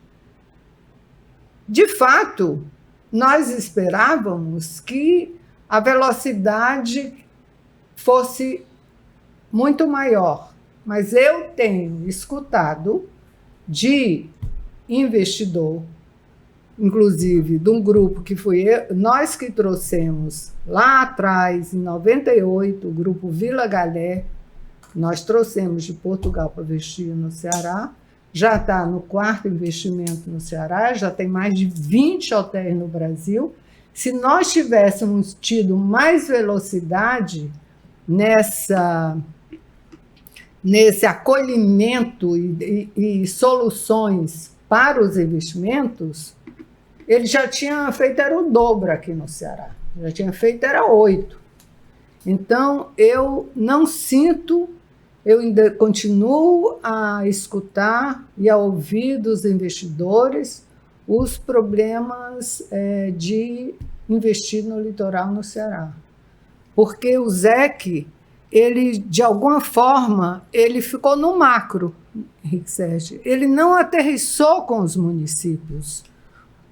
De fato, nós esperávamos que a velocidade fosse muito maior, mas eu tenho escutado de investidor, inclusive de um grupo que nós que trouxemos lá atrás, em 98, o grupo Vila Galé, nós trouxemos de Portugal para investir no Ceará, já está no 4º investimento no Ceará, já tem mais de 20 hotéis no Brasil. Se nós tivéssemos tido mais velocidade nesse acolhimento e soluções para os investimentos, ele já tinha feito, era o dobro aqui no Ceará, já tinha feito, era 8. Então, eu não sinto, eu ainda continuo a escutar e a ouvir dos investidores os problemas de investir no litoral no Ceará. Porque o ZEC, ele, de alguma forma, ele ficou no macro, Henrique Sérgio. Ele não aterrissou com os municípios.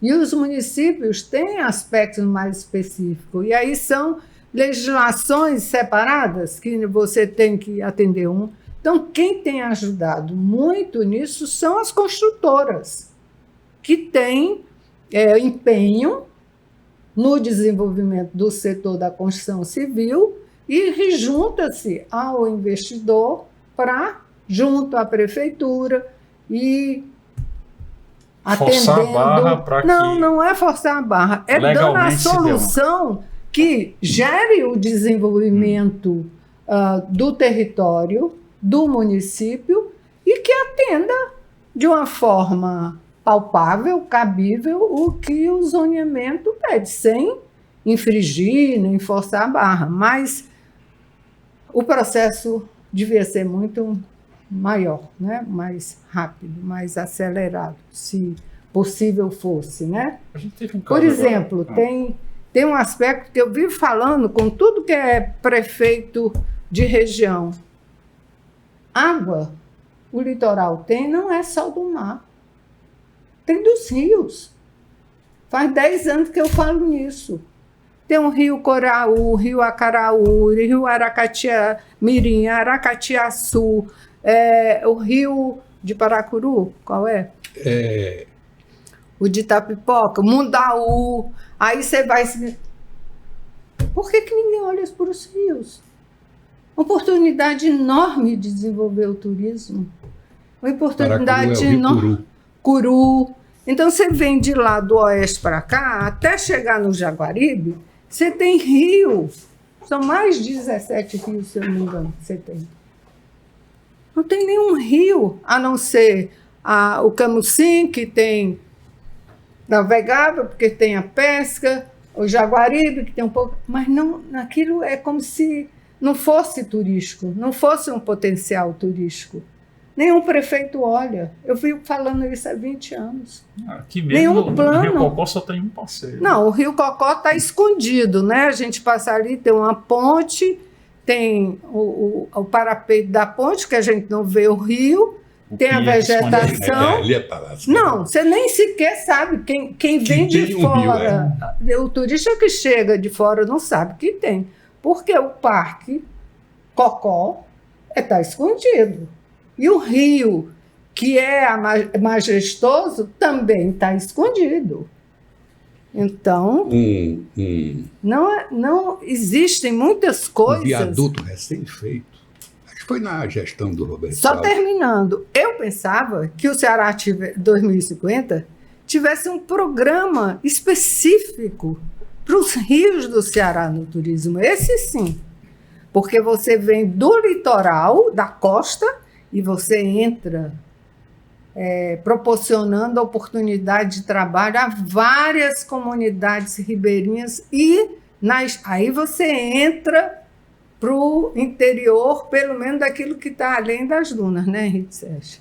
E os municípios têm aspectos mais específicos. E aí são legislações separadas que você tem que atender um. Então, quem tem ajudado muito nisso são as construtoras, que têm empenho no desenvolvimento do setor da construção civil e junta-se ao investidor junto à prefeitura e forçar atendendo. A barra para não é forçar a barra, é dando a solução que gere o desenvolvimento do território, do município, e que atenda de uma forma palpável, cabível, o que o zoneamento pede, sem infringir, nem forçar a barra. Mas o processo devia ser muito maior, né? Mais rápido, mais acelerado, se possível fosse, né? A gente teve um caso Por exemplo, tem um aspecto que eu vivo falando com tudo que é prefeito de região. Água, o litoral tem, não é só do mar. Tem dos rios. Faz 10 anos que eu falo nisso. Tem o rio Coraú, o rio Acaraú, o rio Aracatiamirim, Aracatiaçu, o rio de Paracuru, qual é? O de Itapipoca, Mundaú. Aí você vai... Por que ninguém olha para os rios? Oportunidade enorme de desenvolver o turismo. Uma oportunidade enorme. Curu. Então, você vem de lá do oeste para cá, até chegar no Jaguaribe, você tem rio. São mais de 17 rios, se eu não me engano, você tem. Não tem nenhum rio, a não ser o Camucim, que tem navegável, porque tem a pesca, o Jaguaribe, que tem um pouco... Mas não, aquilo é como se não fosse turístico, não fosse um potencial turístico. Nenhum prefeito olha. Eu vivo falando isso há 20 anos. Aqui mesmo, nenhum plano. O Rio Cocó só tem um passeio. Não, o Rio Cocó está escondido, né? A gente passa ali, tem uma ponte, tem o parapeito da ponte, que a gente não vê o rio, tem a vegetação. Não, você nem sequer sabe. Quem vem de fora, o turista que chega de fora não sabe que tem. Porque o Parque Cocó está escondido. E o rio, que é majestoso, também está escondido. Então, não existem muitas coisas... Um viaduto recém-feito. Acho que foi na gestão do Roberto. Só terminando, eu pensava que o Ceará 2050 tivesse um programa específico para os rios do Ceará no turismo. Esse sim. Porque você vem do litoral, da costa... E você entra proporcionando oportunidade de trabalho a várias comunidades ribeirinhas aí você entra para o interior, pelo menos daquilo que está além das dunas, né, Henrique Sérgio?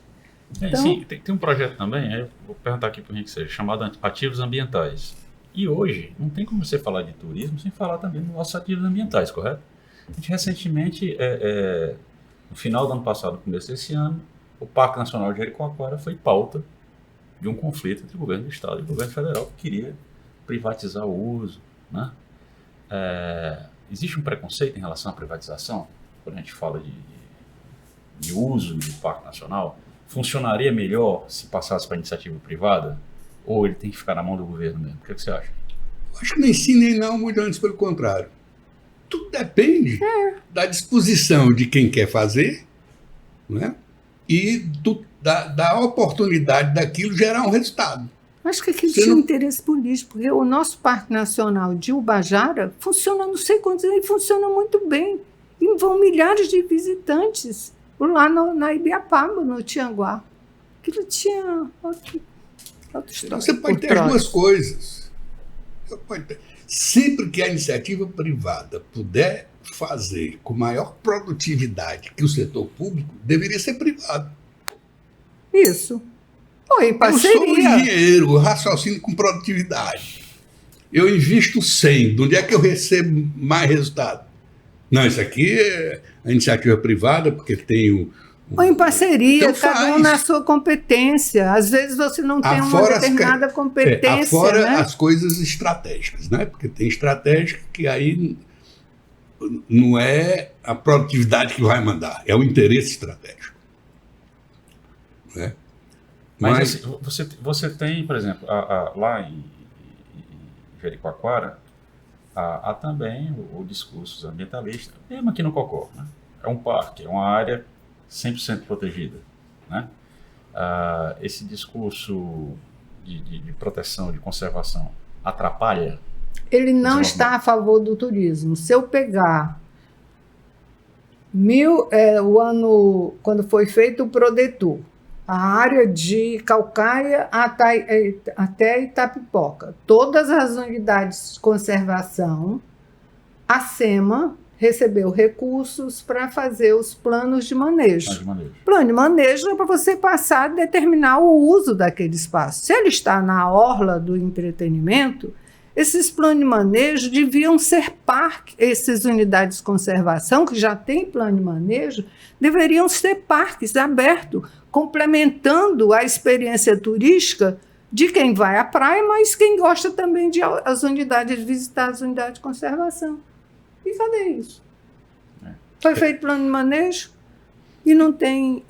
Então, sim, tem um projeto também, eu vou perguntar aqui para o Henrique Sérgio, chamado Ativos Ambientais. E hoje, não tem como você falar de turismo sem falar também dos nossos ativos ambientais, correto? A gente recentemente... No final do ano passado, no começo desse ano, o Parque Nacional de Jericoacoara foi pauta de um conflito entre o governo do Estado e o governo federal que queria privatizar o uso, né? Existe um preconceito em relação à privatização, quando a gente fala de uso do Parque Nacional? Funcionaria melhor se passasse para a iniciativa privada? Ou ele tem que ficar na mão do governo mesmo? O que você acha? Acho que nem sim, nem não, muito antes pelo contrário. Tudo depende da disposição de quem quer fazer, né? E da oportunidade daquilo gerar um resultado. Acho que aquilo tinha interesse político, porque o nosso Parque Nacional de Ubajara funciona não sei quantos anos, e funciona muito bem. E vão milhares de visitantes lá na Ibiapaba, no Tianguá. Aquilo tinha outra história. Você pode ter as duas coisas. Você pode ter... Sempre que a iniciativa privada puder fazer com maior produtividade que o setor público, deveria ser privado. Isso. Em parceria. Eu sou um engenheiro, eu raciocino com produtividade. Eu invisto 100, de onde é que eu recebo mais resultado? Não, isso aqui é a iniciativa privada, porque tem Ou em parceria, então cada um na sua competência. Às vezes você não tem uma determinada competência. Afora, né? As coisas estratégicas, né? Porque tem estratégica que aí não é a produtividade que vai mandar, é o interesse estratégico. Né? Mas assim, você tem, por exemplo, lá em Jericoacoara, há também o discurso ambientalista, mesmo aqui no Cocó, né? É um parque, é uma área 100% protegida, né? Esse discurso de proteção, de conservação, atrapalha? Ele não está a favor do turismo. Se eu pegar o ano, quando foi feito o Prodetur, a área de Caucaia até Itapipoca. Todas as unidades de conservação, a SEMA recebeu recursos para fazer os planos de manejo. Plano de manejo é para você passar a determinar o uso daquele espaço. Se ele está na orla do entretenimento, esses planos de manejo deviam ser parques. Essas unidades de conservação, que já têm plano de manejo, deveriam ser parques abertos, complementando a experiência turística de quem vai à praia, mas quem gosta também de visitar as unidades de conservação. E cadê isso? Foi feito plano de manejo e não tem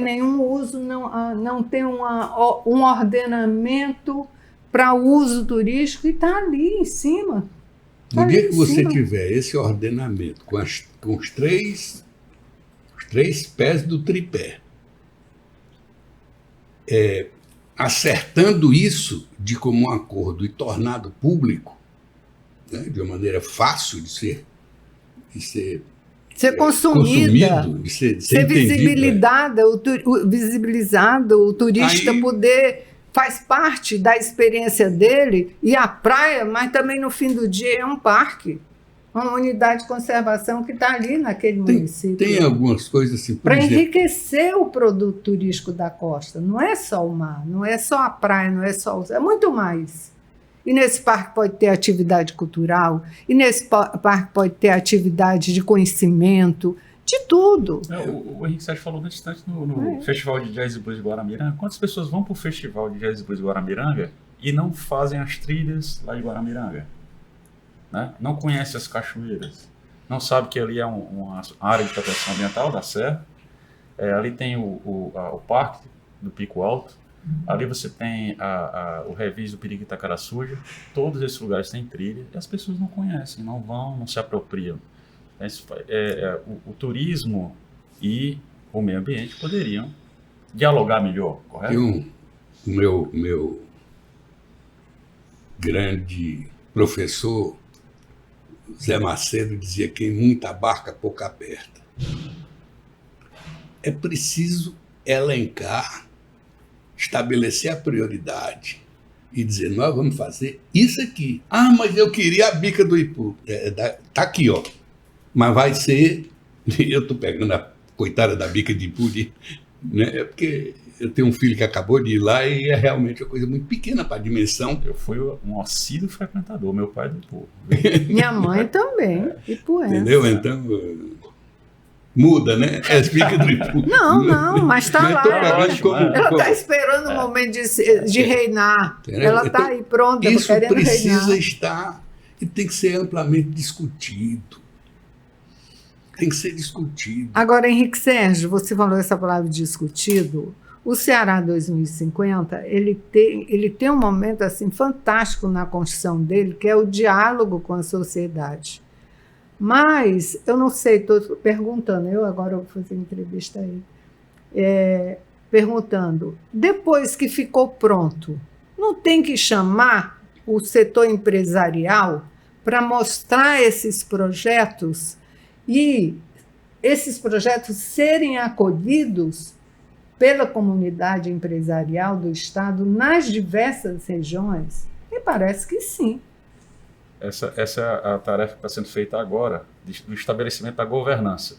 nenhum uso, não tem um ordenamento para uso turístico, e está ali em cima. No dia que você tiver esse ordenamento com os três pés do tripé, acertando isso de comum acordo e tornado público, né, de uma maneira fácil de ser consumida, de ser visibilizado, o turista aí, poder, faz parte da experiência dele, e a praia, mas também no fim do dia é um parque, uma unidade de conservação que está ali naquele município. Tem algumas coisas assim, para enriquecer o produto turístico da costa. Não é só o mar, não é só a praia, não é só é muito mais. E nesse parque pode ter atividade cultural, e nesse parque pode ter atividade de conhecimento, de tudo. O Henrique Sérgio falou nesse instante no Festival de Jazz e Blues de Guaramiranga. Quantas pessoas vão para o Festival de Jazz e Blues de Guaramiranga e não fazem as trilhas lá de Guaramiranga? Né? Não conhecem as cachoeiras, não sabe que ali é uma área de proteção ambiental da Serra. Ali tem o Parque do Pico Alto. Ali você tem o Revis do Periquito Itacarasuja. Todos esses lugares têm trilha e as pessoas não conhecem, não vão, não se apropriam. O turismo e o meio ambiente poderiam dialogar melhor, correto? O meu grande professor Zé Macedo dizia que em muita barca, pouca aperta. É preciso elencar, estabelecer a prioridade e dizer, nós vamos fazer isso aqui. Ah, mas eu queria a bica do Ipu. Tá aqui, ó. Mas vai ser... Eu estou pegando a coitada da bica de Ipu, né? Porque eu tenho um filho que acabou de ir lá e é realmente uma coisa muito pequena para a dimensão. Eu fui um assíduo frequentador, meu pai do Ipu. Minha mãe também, ipuense. Entendeu? Então... muda, né? É as bicas do Ipu. Não, mas está lá. Ela está esperando o momento de reinar. Ela está aí pronta, isso querendo reinar. Isso precisa estar e tem que ser amplamente discutido. Tem que ser discutido. Agora, Henrique Sérgio, você falou essa palavra discutido. O Ceará 2050, ele tem um momento assim fantástico na construção dele, que é o diálogo com a sociedade. Mas, eu não sei, estou perguntando, eu agora vou fazer entrevista aí, perguntando, depois que ficou pronto, não tem que chamar o setor empresarial para mostrar esses projetos e esses projetos serem acolhidos pela comunidade empresarial do Estado nas diversas regiões? Me parece que sim. Essa é a tarefa que está sendo feita agora, do estabelecimento da governança.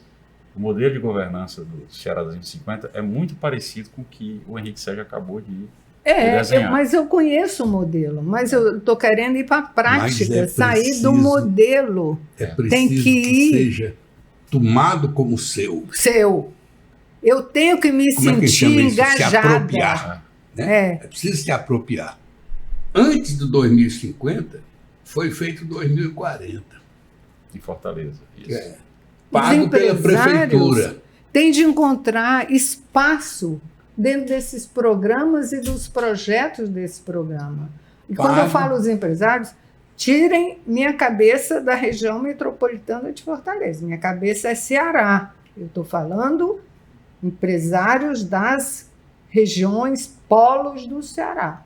O modelo de governança do Ceará 2050 é muito parecido com o que o Henrique Sérgio acabou de desenhar. Mas eu conheço o modelo, mas eu estou querendo ir para a prática, sair do modelo. É preciso que seja tomado como seu. Eu tenho que me sentir engajada. Se apropriar. Né? É preciso se apropriar. Antes do 2050, foi feito 2040. Em Fortaleza. Isso. Pago pela prefeitura. Tem de encontrar espaço dentro desses programas e dos projetos desse programa. E quando eu falo os empresários, tirem minha cabeça da região metropolitana de Fortaleza. Minha cabeça é Ceará. Eu estou falando empresários das regiões polos do Ceará.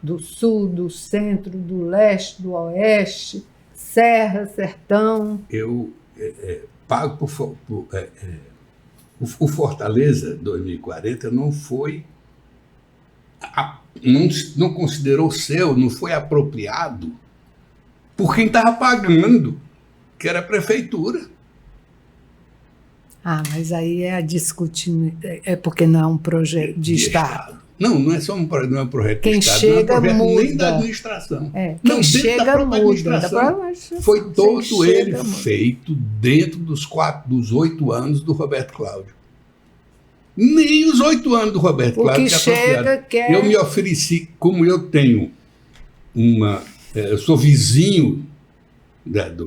Do sul, do centro, do leste, do oeste, serra, sertão. Eu pago O Fortaleza 2040 não foi, não considerou seu, não foi apropriado por quem estava pagando, que era a prefeitura. Mas aí é a discutir, é porque não é um projeto de Estado. Não é só um projeto de Estado, Chega, não é um projeto muda. nem da administração. Quem chega muda. Foi todo ele feito dentro dos 8 anos do Roberto Cláudio. Nem os 8 anos do Roberto Cláudio que chega quer... Eu me ofereci, como eu tenho eu sou vizinho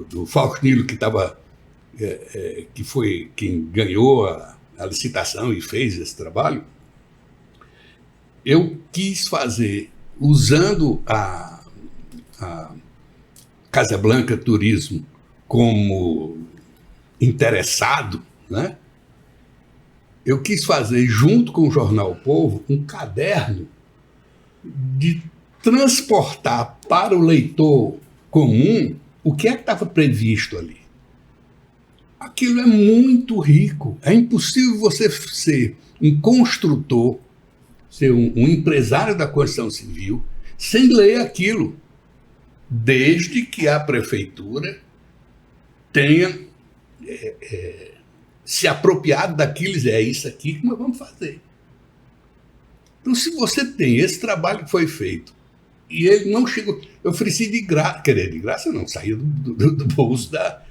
do Faustino, que foi quem ganhou a licitação e fez esse trabalho. Eu quis fazer, usando a Casa Blanca Turismo como interessado, né? Eu quis fazer, junto com o jornal O Povo, um caderno de transportar para o leitor comum o que é que estava previsto ali. Aquilo é muito rico. É impossível você ser um construtor, ser um empresário da construção civil, sem ler aquilo, desde que a prefeitura tenha se apropriado daquilo, é isso aqui que nós vamos fazer. Então, se você tem esse trabalho que foi feito, e ele não chegou, eu ofereci de graça não, saiu do bolso da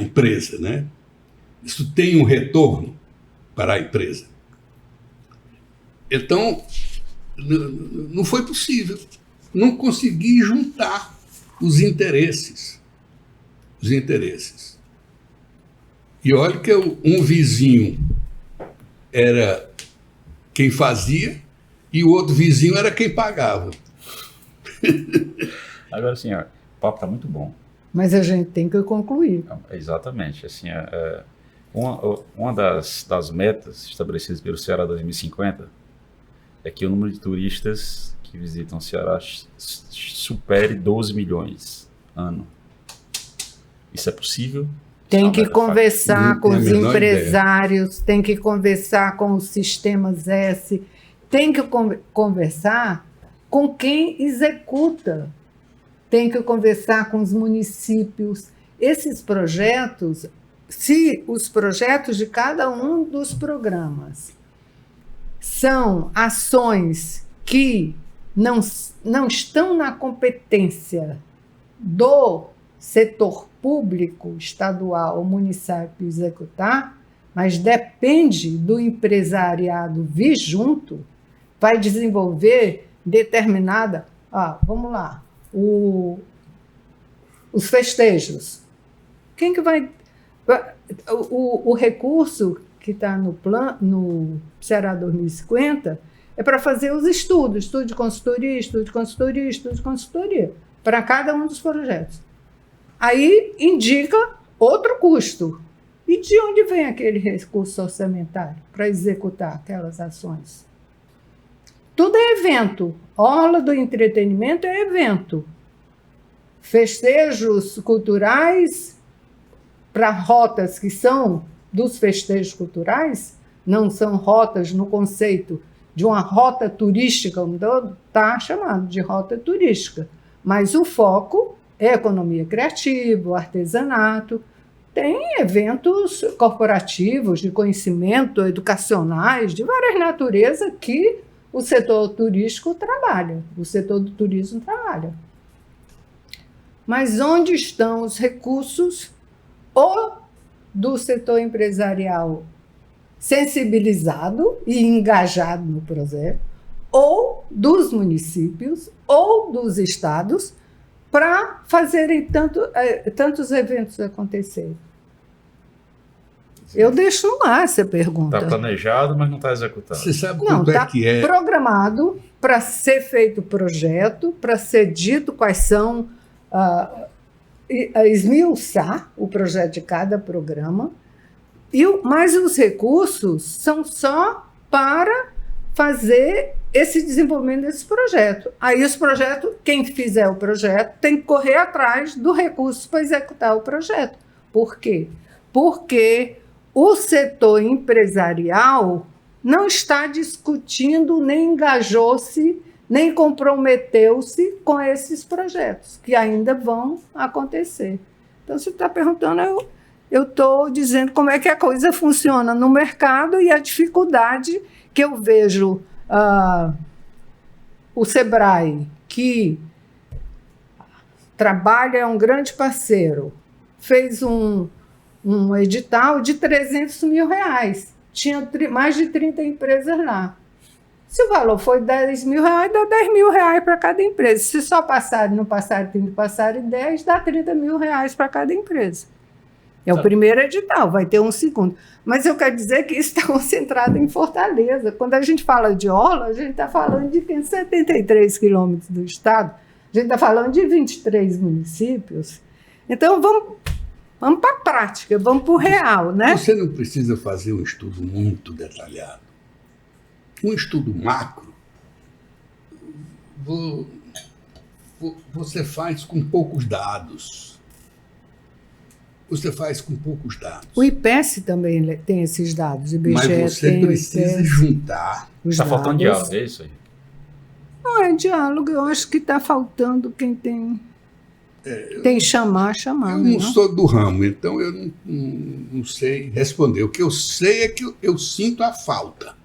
empresa, né? Isso tem um retorno para a empresa. Então, não foi possível. Não consegui juntar os interesses. E olha que um vizinho era quem fazia e o outro vizinho era quem pagava. Agora, assim, o papo está muito bom. Mas a gente tem que concluir. Exatamente. Assim, uma das metas estabelecidas pelo Ceará 2050 é que o número de turistas que visitam o Ceará supere 12 milhões ano. Isso é possível? Tem que conversar com os empresários, tem que conversar com os sistemas S, tem que conversar com quem executa, tem que conversar com os municípios. Esses projetos, se os projetos de cada um dos programas são ações que não estão na competência do setor público, estadual ou municipal executar, mas depende do empresariado vir junto, vai desenvolver determinada... vamos lá, os festejos. Quem que vai... O recurso que está no Ceará 2050 é para fazer os estudo de consultoria, para cada um dos projetos. Aí indica outro custo. E de onde vem aquele recurso orçamentário para executar aquelas ações? Tudo é evento. Orla do entretenimento é evento. Festejos culturais para rotas que são dos festejos culturais, não são rotas no conceito de uma rota turística, está chamado de rota turística, mas o foco é economia criativa, artesanato, tem eventos corporativos de conhecimento, educacionais, de várias naturezas que o setor turístico trabalha, o setor do turismo trabalha. Mas onde estão os recursos ou do setor empresarial sensibilizado e engajado no projeto, ou dos municípios, ou dos estados, para fazerem tantos eventos acontecerem? Eu deixo no ar essa pergunta. Está planejado, mas não está executado. Você sabe quanto é que é? Está programado para ser feito o projeto, para ser dito quais são, esmiuçar o projeto de cada programa, mas os recursos são só para fazer esse desenvolvimento desse projeto. Aí os projetos, quem fizer o projeto tem que correr atrás do recurso para executar o projeto. Por quê? Porque o setor empresarial não está discutindo, nem engajou-se, nem comprometeu-se com esses projetos, que ainda vão acontecer. Então, você está perguntando, eu estou dizendo como é que a coisa funciona no mercado e a dificuldade que eu vejo. O Sebrae, que trabalha, é um grande parceiro, fez um edital de R$300 mil. Tinha mais de 30 empresas lá. Se o valor foi R$10 mil, dá R$10 mil para cada empresa. Se só passarem, não passarem 30, passarem 10, dá R$30 mil para cada empresa. É o primeiro edital, vai ter um segundo. Mas eu quero dizer que isso está concentrado em Fortaleza. Quando a gente fala de orla, a gente está falando de 73 quilômetros do estado, a gente está falando de 23 municípios. Então, vamos para a prática, vamos para o real, né? Você não precisa fazer um estudo muito detalhado. Um estudo macro, você faz com poucos dados. Você faz com poucos dados. O IPES também tem esses dados. IBGE mas você tem, precisa juntar. Está faltando diálogo, é isso aí? Não é diálogo, eu acho que está faltando quem tem... tem chamar. Eu Né? não sou do ramo, então eu não sei responder. O que eu sei é que eu sinto a falta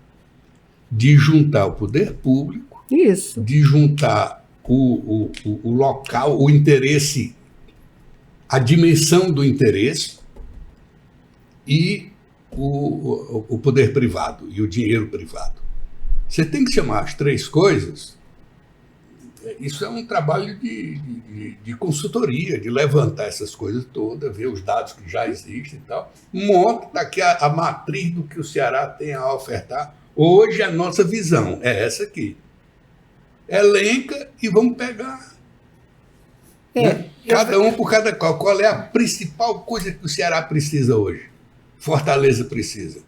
de juntar o poder público, Isso. de juntar o local, o interesse, a dimensão do interesse e o poder privado e o dinheiro privado. Você tem que chamar as três coisas. Isso é um trabalho de consultoria, de levantar essas coisas todas, ver os dados que já existem e tal. Monta aqui a matriz do que o Ceará tem a ofertar. Hoje a nossa visão é essa aqui. Elenca e vamos pegar. Né? Cada um por cada qual. Qual é a principal coisa que o Ceará precisa hoje? Fortaleza precisa.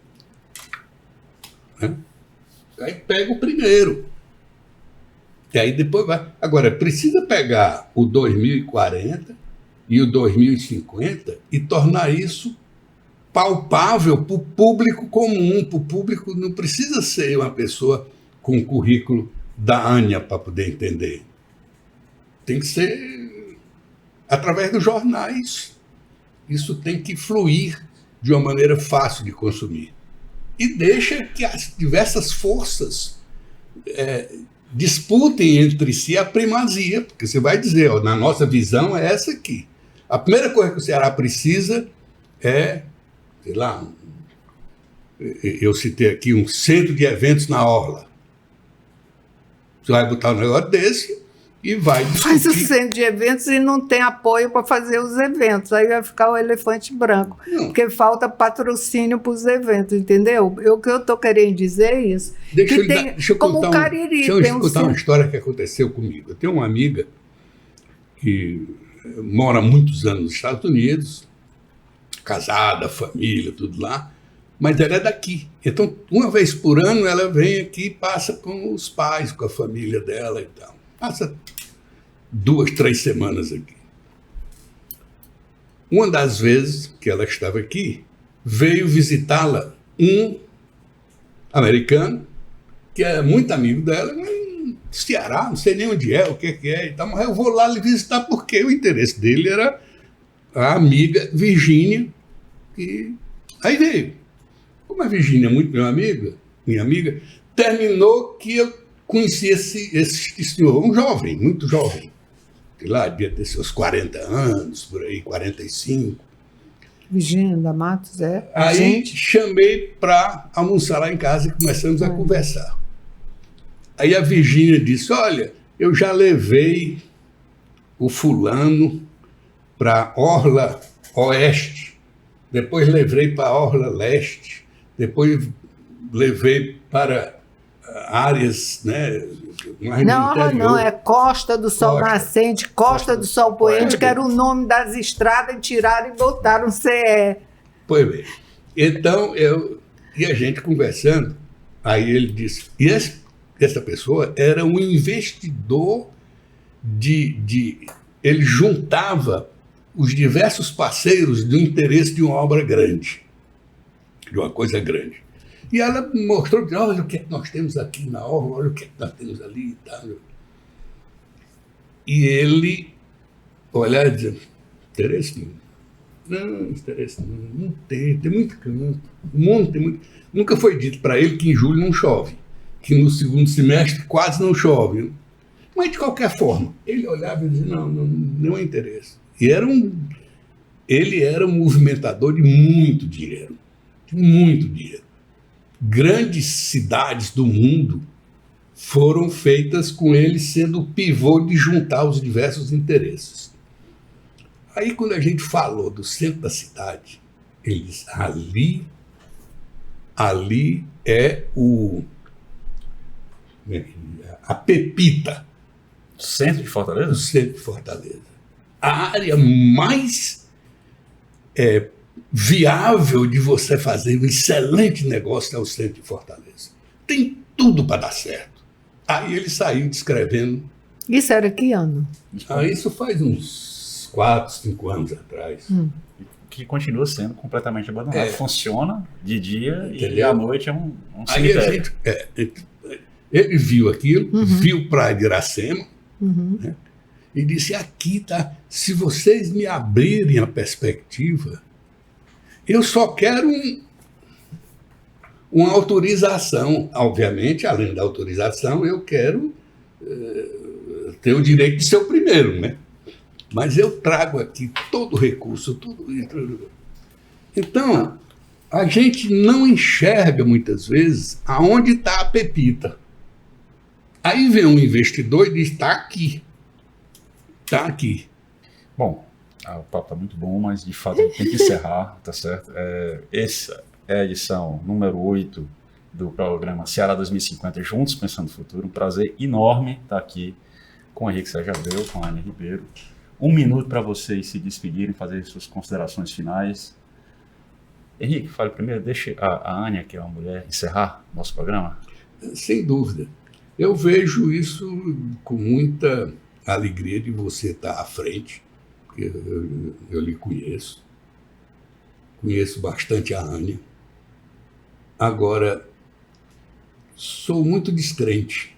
Né? Aí pega o primeiro. E aí depois vai. Agora, precisa pegar o 2040 e o 2050 e tornar isso palpável para o público comum. Para o público, não precisa ser uma pessoa com o currículo da ANIA para poder entender. Tem que ser através dos jornais. Isso tem que fluir de uma maneira fácil de consumir. E deixa que as diversas forças disputem entre si a primazia, porque você vai dizer, ó, na nossa visão é essa aqui. A primeira coisa que o Ceará precisa é, sei lá, eu citei aqui um centro de eventos na orla. Você vai botar um negócio desse e vai discutir. Faz o centro de eventos e não tem apoio para fazer os eventos. Aí vai ficar o elefante branco. Não. Porque falta patrocínio para os eventos, entendeu? O que eu estou querendo dizer é isso. Deixa eu como o Cariri. Deixa eu contar uma história que aconteceu comigo. Eu tenho uma amiga que mora há muitos anos nos Estados Unidos, casada, família, tudo lá, mas ela é daqui. Então, uma vez por ano, ela vem aqui e passa com os pais, com a família dela e tal. Passa 2, 3 semanas aqui. Uma das vezes que ela estava aqui, veio visitá-la um americano, que é muito amigo dela, Ceará, não sei nem onde é, o que é e tal, mas eu vou lá lhe visitar porque o interesse dele era a amiga Virgínia, e aí veio. Como a Virgínia é muito minha amiga, terminou que eu conheci esse senhor, um jovem, muito jovem, que lá devia ter seus 40 anos, por aí, 45. Virgínia da Matos, é. Aí chamei para almoçar lá em casa e começamos a conversar. Aí a Virgínia disse, olha, eu já levei o fulano para Orla Oeste, depois levei para Orla Leste, depois levei para áreas, né? Não, é Costa do Sol Nascente, Costa do Sol Poente, que era o nome das estradas, e tiraram e botaram CE. Pois bem. Então, e a gente conversando, aí ele disse, e essa pessoa era um investidor ele juntava os diversos parceiros do interesse de uma obra grande. de uma coisa grande. E ela mostrou, olha o que é que nós temos aqui na orla, olha o que é que nós temos ali e tal. E ele olhar e dizer, interesse não, interesse não tem muito canto, o mundo tem muito. Nunca foi dito para ele que em julho não chove, que no segundo semestre quase não chove. Mas, de qualquer forma, ele olhava e dizia, não é interesse. E ele era um movimentador de muito dinheiro. De muito dinheiro. Grandes cidades do mundo foram feitas com ele sendo o pivô de juntar os diversos interesses. Aí, quando a gente falou do centro da cidade, ele disse, ali é a pepita. Centro de Fortaleza? O centro de Fortaleza. A área mais viável de você fazer um excelente negócio é o centro de Fortaleza. Tem tudo para dar certo. Aí ele saiu descrevendo. Isso era que ano? Isso faz uns 4, 5 anos atrás. Que continua sendo completamente abandonado. Funciona de dia, entendeu? E à noite é um cemitério. Ele viu aquilo, viu Praia de Iracema, né, e disse, aqui tá, se vocês me abrirem a perspectiva, eu só quero uma autorização. Obviamente, além da autorização, eu quero ter o direito de ser o primeiro, né? Mas eu trago aqui todo o recurso, tudo isso. Então, a gente não enxerga muitas vezes aonde está a pepita. Aí vem um investidor e diz, está aqui. Está aqui. Bom, o papo está muito bom, mas de fato tem que encerrar, tá certo? Essa é a edição número 8 do programa Ceará 2050, Juntos Pensando no Futuro. Um prazer enorme estar aqui com o Henrique Sérgio Abreu, com a Ania Ribeiro. 1 minuto para vocês se despedirem, fazer suas considerações finais. Henrique, fale primeiro, deixe a Ania, que é uma mulher, encerrar nosso programa. Sem dúvida. Eu vejo isso com muita alegria de você estar à frente, porque eu lhe conheço bastante a Ania. Agora, sou muito descrente.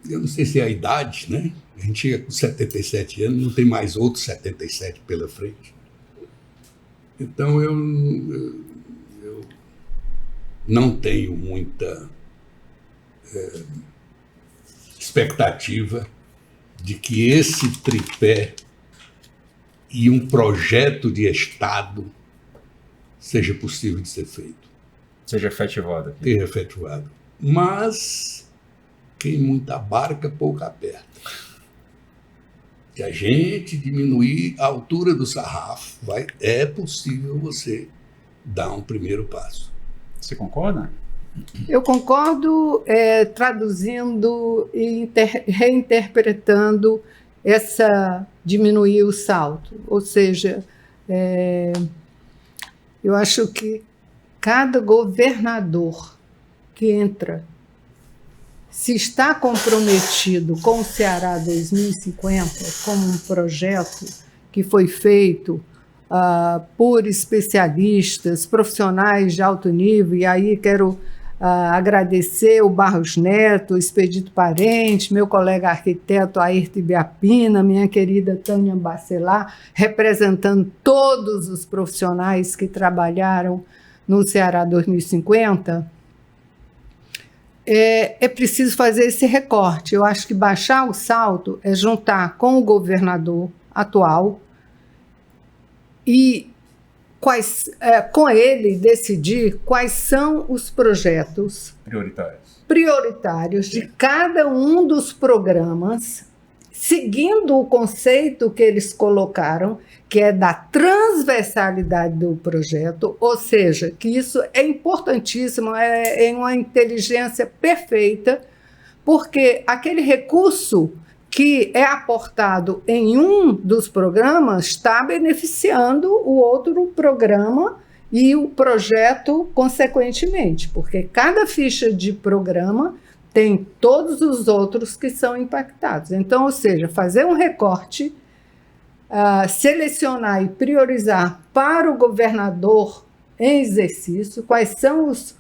Eu não sei se é a idade, né? A gente chega com 77 anos, não tem mais outros 77 pela frente. Então, eu não tenho muita expectativa de que esse tripé e um projeto de Estado seja possível de ser feito. Seja efetivado. Seja efetivado. Mas quem muito abarca, pouco aperta. Se a gente diminuir a altura do sarrafo, é possível você dar um primeiro passo. Você concorda? Eu concordo, traduzindo e reinterpretando essa diminuir o salto. Ou seja, eu acho que cada governador que entra, se está comprometido com o Ceará 2050, como um projeto que foi feito por especialistas, profissionais de alto nível, e aí quero agradecer o Barros Neto, o Expedito Parente, meu colega arquiteto Ayrton Ibiapina, minha querida Tânia Bacelar, representando todos os profissionais que trabalharam no Ceará 2050, é preciso fazer esse recorte. Eu acho que baixar o salto é juntar com o governador atual e com ele decidir quais são os projetos prioritários de cada um dos programas, seguindo o conceito que eles colocaram, que é da transversalidade do projeto, ou seja, que isso é importantíssimo, é uma inteligência perfeita, porque aquele recurso que é aportado em um dos programas está beneficiando o outro programa e o projeto consequentemente, porque cada ficha de programa tem todos os outros que são impactados. Então, ou seja, fazer um recorte, selecionar e priorizar para o governador em exercício, quais são os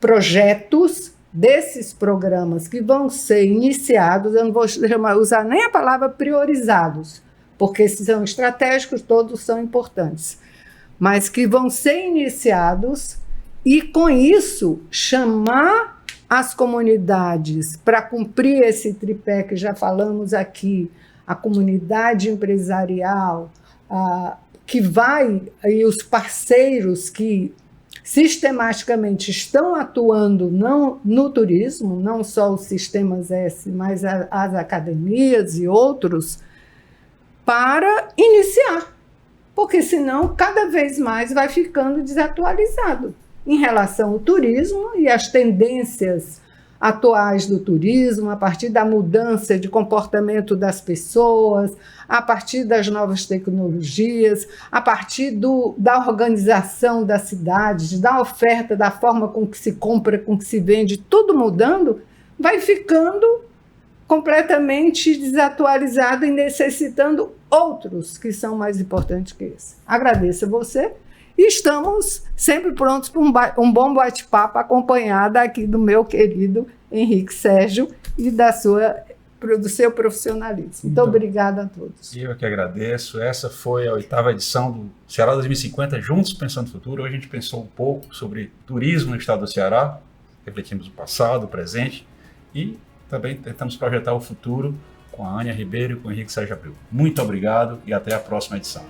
projetos desses programas que vão ser iniciados. Eu não vou usar nem a palavra priorizados, porque se são estratégicos, todos são importantes, mas que vão ser iniciados e, com isso, chamar as comunidades para cumprir esse tripé que já falamos aqui, a comunidade empresarial, que vai, e os parceiros que sistematicamente estão atuando no turismo, não só os sistemas S, mas as academias e outros, para iniciar, porque senão cada vez mais vai ficando desatualizado em relação ao turismo e às tendências atuais do turismo, a partir da mudança de comportamento das pessoas, a partir das novas tecnologias, a partir da organização das cidades, da oferta, da forma com que se compra, com que se vende, tudo mudando, vai ficando completamente desatualizado e necessitando outros que são mais importantes que esse. Agradeço a você. E estamos sempre prontos para um bom bate-papo, acompanhada aqui do meu querido Henrique Sérgio e do seu profissionalismo. Muito obrigada a todos. Eu que agradeço. Essa foi a 8ª edição do Ceará 2050, Juntos Pensando no Futuro. Hoje a gente pensou um pouco sobre turismo no estado do Ceará, refletimos o passado, o presente e também tentamos projetar o futuro com a Ania Ribeiro e com o Henrique Sérgio Abreu. Muito obrigado e até a próxima edição.